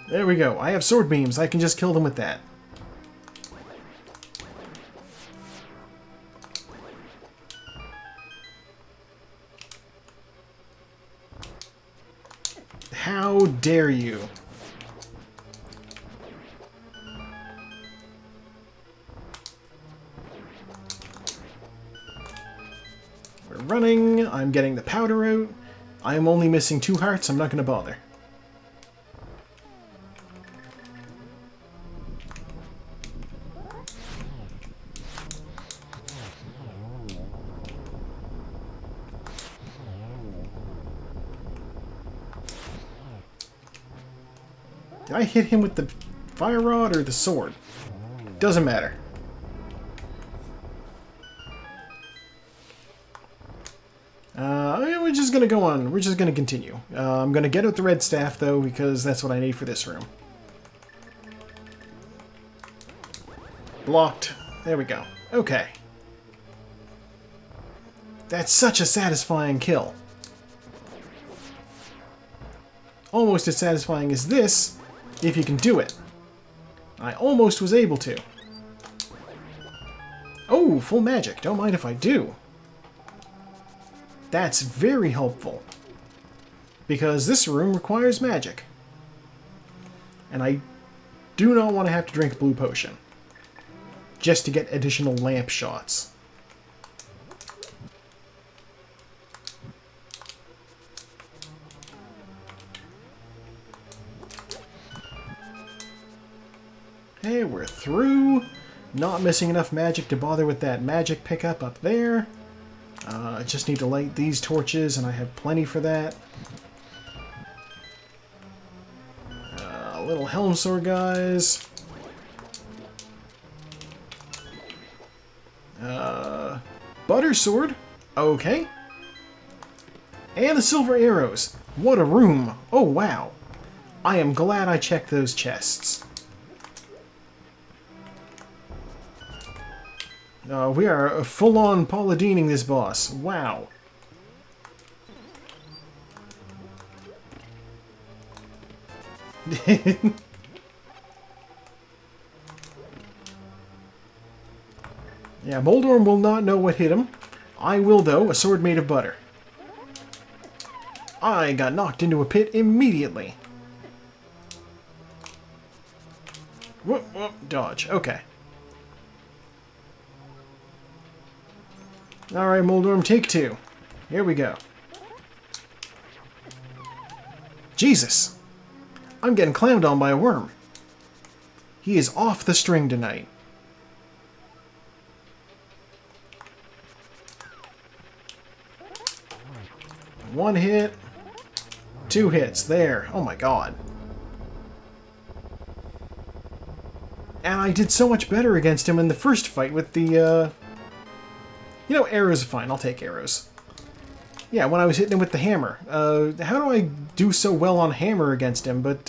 There we go. I have sword beams. I can just kill them with that. How dare you? We're running. I'm getting the powder out. I'm only missing 2 hearts. I'm not going to bother. Did I hit him with the fire rod or the sword? Doesn't matter. We're just gonna go on. We're just gonna continue. I'm gonna get out the red staff though, because that's what I need for this room. Blocked. There we go. Okay. That's such a satisfying kill. Almost as satisfying as this, if you can do it. I almost was able to. Oh, full magic. Don't mind if I do. That's very helpful. Because this room requires magic. And I do not want to have to drink blue potion. Just to get additional lamp shots. Okay, we're through. Not missing enough magic to bother with that magic pickup up there. I just need to light these torches, and I have plenty for that. Little helm sword guys. Butter sword. Okay. And the silver arrows. What a room. Oh, wow. I am glad I checked those chests. We are full-on Pauladining this boss. Wow. Yeah, Moldorm will not know what hit him. I will, though. A sword made of butter. I got knocked into a pit immediately. Whoop, whoop, dodge. Okay. Alright, Moldorm, take two. Here we go. Jesus! I'm getting clammed on by a worm. He is off the string tonight. One hit. Two hits. There. Oh my god. And I did so much better against him in the first fight with the, You know, arrows are fine. I'll take arrows. Yeah, when I was hitting him with the hammer. How do I do so well on hammer against him, but,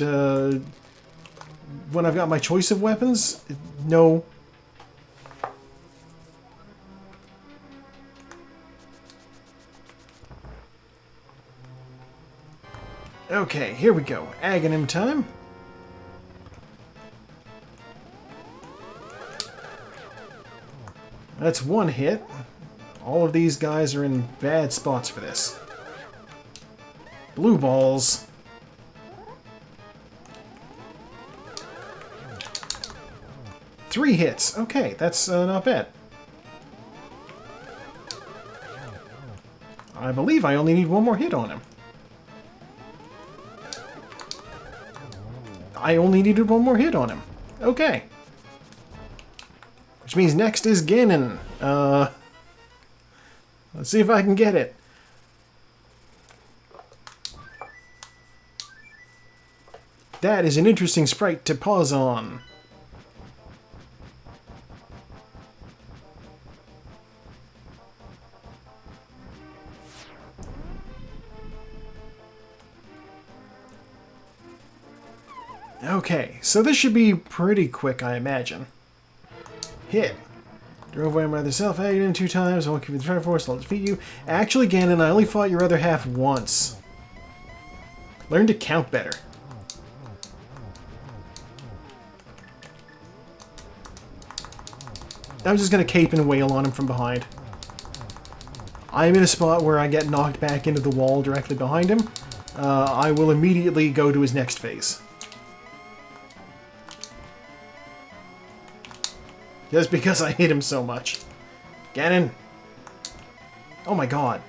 when I've got my choice of weapons? No. Okay, here we go. Aghanim time. That's one hit. All of these guys are in bad spots for this. Blue balls. Three hits. Okay, that's not bad. I believe I only need one more hit on him. I only needed one more hit on him. Okay. Which means next is Ganon. Let's see if I can get it. That is an interesting sprite to pause on. Okay, so this should be pretty quick, I imagine. Hit. Drove away my other self, Aghanim 2 times, I won't keep you the Triforce, I'll defeat you. Actually, Ganon, I only fought your other half once. Learn to count better. I'm just gonna cape and wail on him from behind. I'm in a spot where I get knocked back into the wall directly behind him. I will immediately go to his next phase. Just because I hit him so much. Ganon! Oh my god.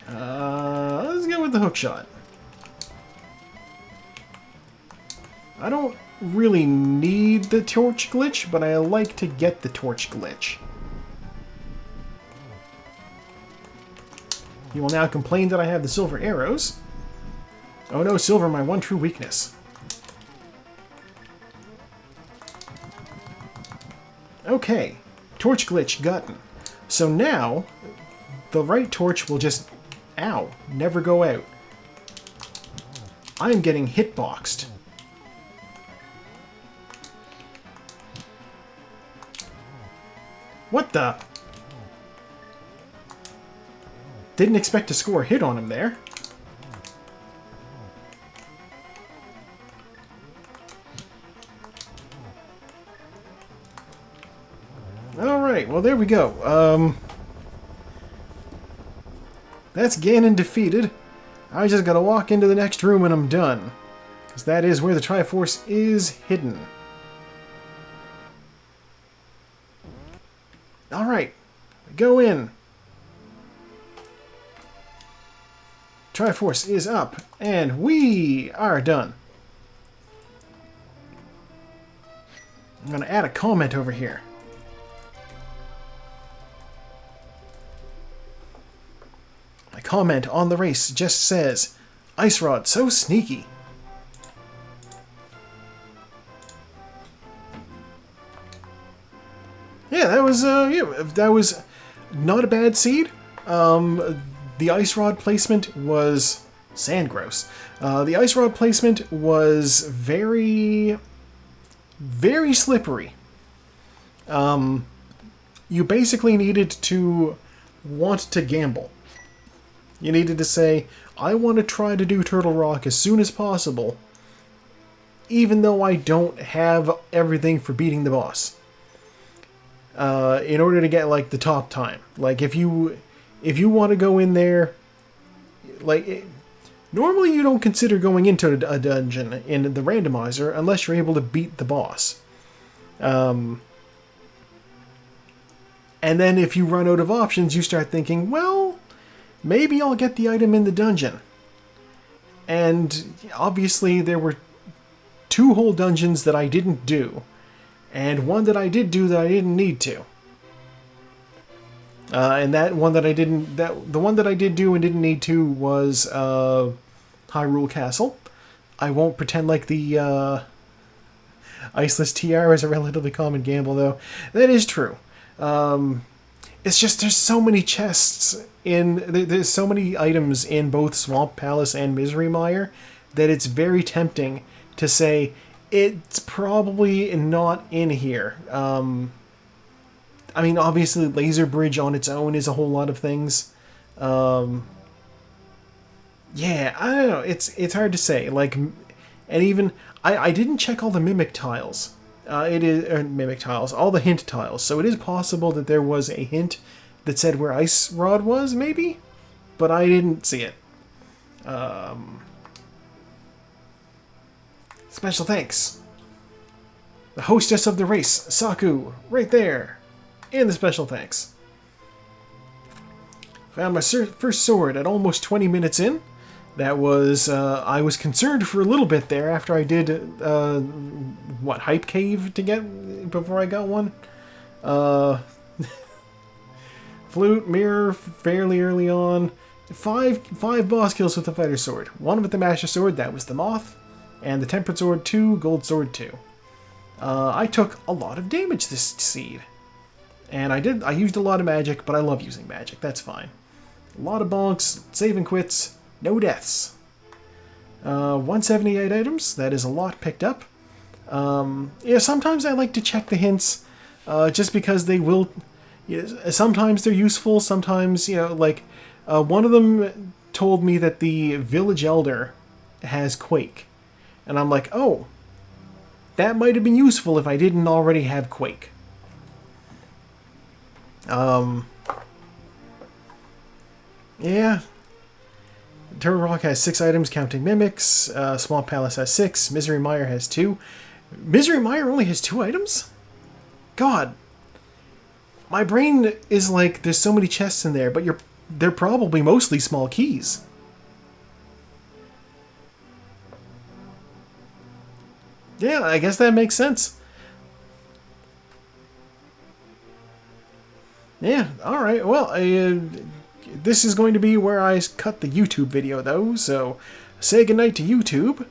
Let's go with the hook shot. I don't really need the torch glitch, but I like to get the torch glitch. He will now complain that I have the silver arrows. Oh no, silver, my one true weakness. Okay, torch glitch gotten. So now, the right torch will just, ow, never go out. I am getting hitboxed. What the? Didn't expect to score a hit on him there. Alright, well there we go. That's Ganon defeated. I just gotta walk into the next room and I'm done. Because that is where the Triforce is hidden. Alright, go in. Triforce is up, and we are done. I'm going to add a comment over here. My comment on the race just says, Ice Rod, so sneaky. Yeah, that was not a bad seed. The ice rod placement was Sandgrouse. The ice rod placement was very, very slippery. You basically needed to want to gamble. You needed to say, I want to try to do Turtle Rock as soon as possible, even though I don't have everything for beating the boss. In order to get, like, the top time. Like, if you want to go in there, like, normally you don't consider going into a dungeon in the randomizer unless you're able to beat the boss. And then if you run out of options, you start thinking, well, maybe I'll get the item in the dungeon. And obviously there were 2 whole dungeons that I didn't do. And one that I did do that I didn't need to. And that one that I didn't, the one that I did do and didn't need to was Hyrule Castle. I won't pretend like the Iceless TR is a relatively common gamble, though. That is true. It's just there's so many chests there's so many items in both Swamp Palace and Misery Mire that it's very tempting to say, it's probably not in here. I mean, obviously, Laser Bridge on its own is a whole lot of things. Yeah, I don't know. It's hard to say. Like, and even I didn't check all the mimic tiles. Mimic tiles, all the hint tiles. So it is possible that there was a hint that said where Ice Rod was, maybe, but I didn't see it. Special thanks. The hostess of the race, Saku, right there. And the special thanks. Found my first sword at almost 20 minutes in. That was, I was concerned for a little bit there after I did, Hype Cave to get, before I got one. Flute, mirror, fairly early on. Five boss kills with the fighter sword. One with the master sword, that was the Moth. And the Tempered Sword 2, Gold Sword 2. I took a lot of damage this seed. And I used a lot of magic, but I love using magic, that's fine. A lot of bonks, save and quits, no deaths. 178 items, that is a lot picked up. Yeah, sometimes I like to check the hints, just because they will... sometimes they're useful, sometimes, like, one of them told me that the Village Elder has Quake. And I'm like, oh, that might have been useful if I didn't already have Quake. Yeah. Turtle Rock has 6 items, counting mimics. Swamp Palace has 6. Misery Mire has 2. Misery Mire only has 2 items? God. My brain is like, there's so many chests in there, but they're probably mostly small keys. Yeah, I guess that makes sense. Yeah, alright, well, This is going to be where I cut the YouTube video, though, so say goodnight to YouTube.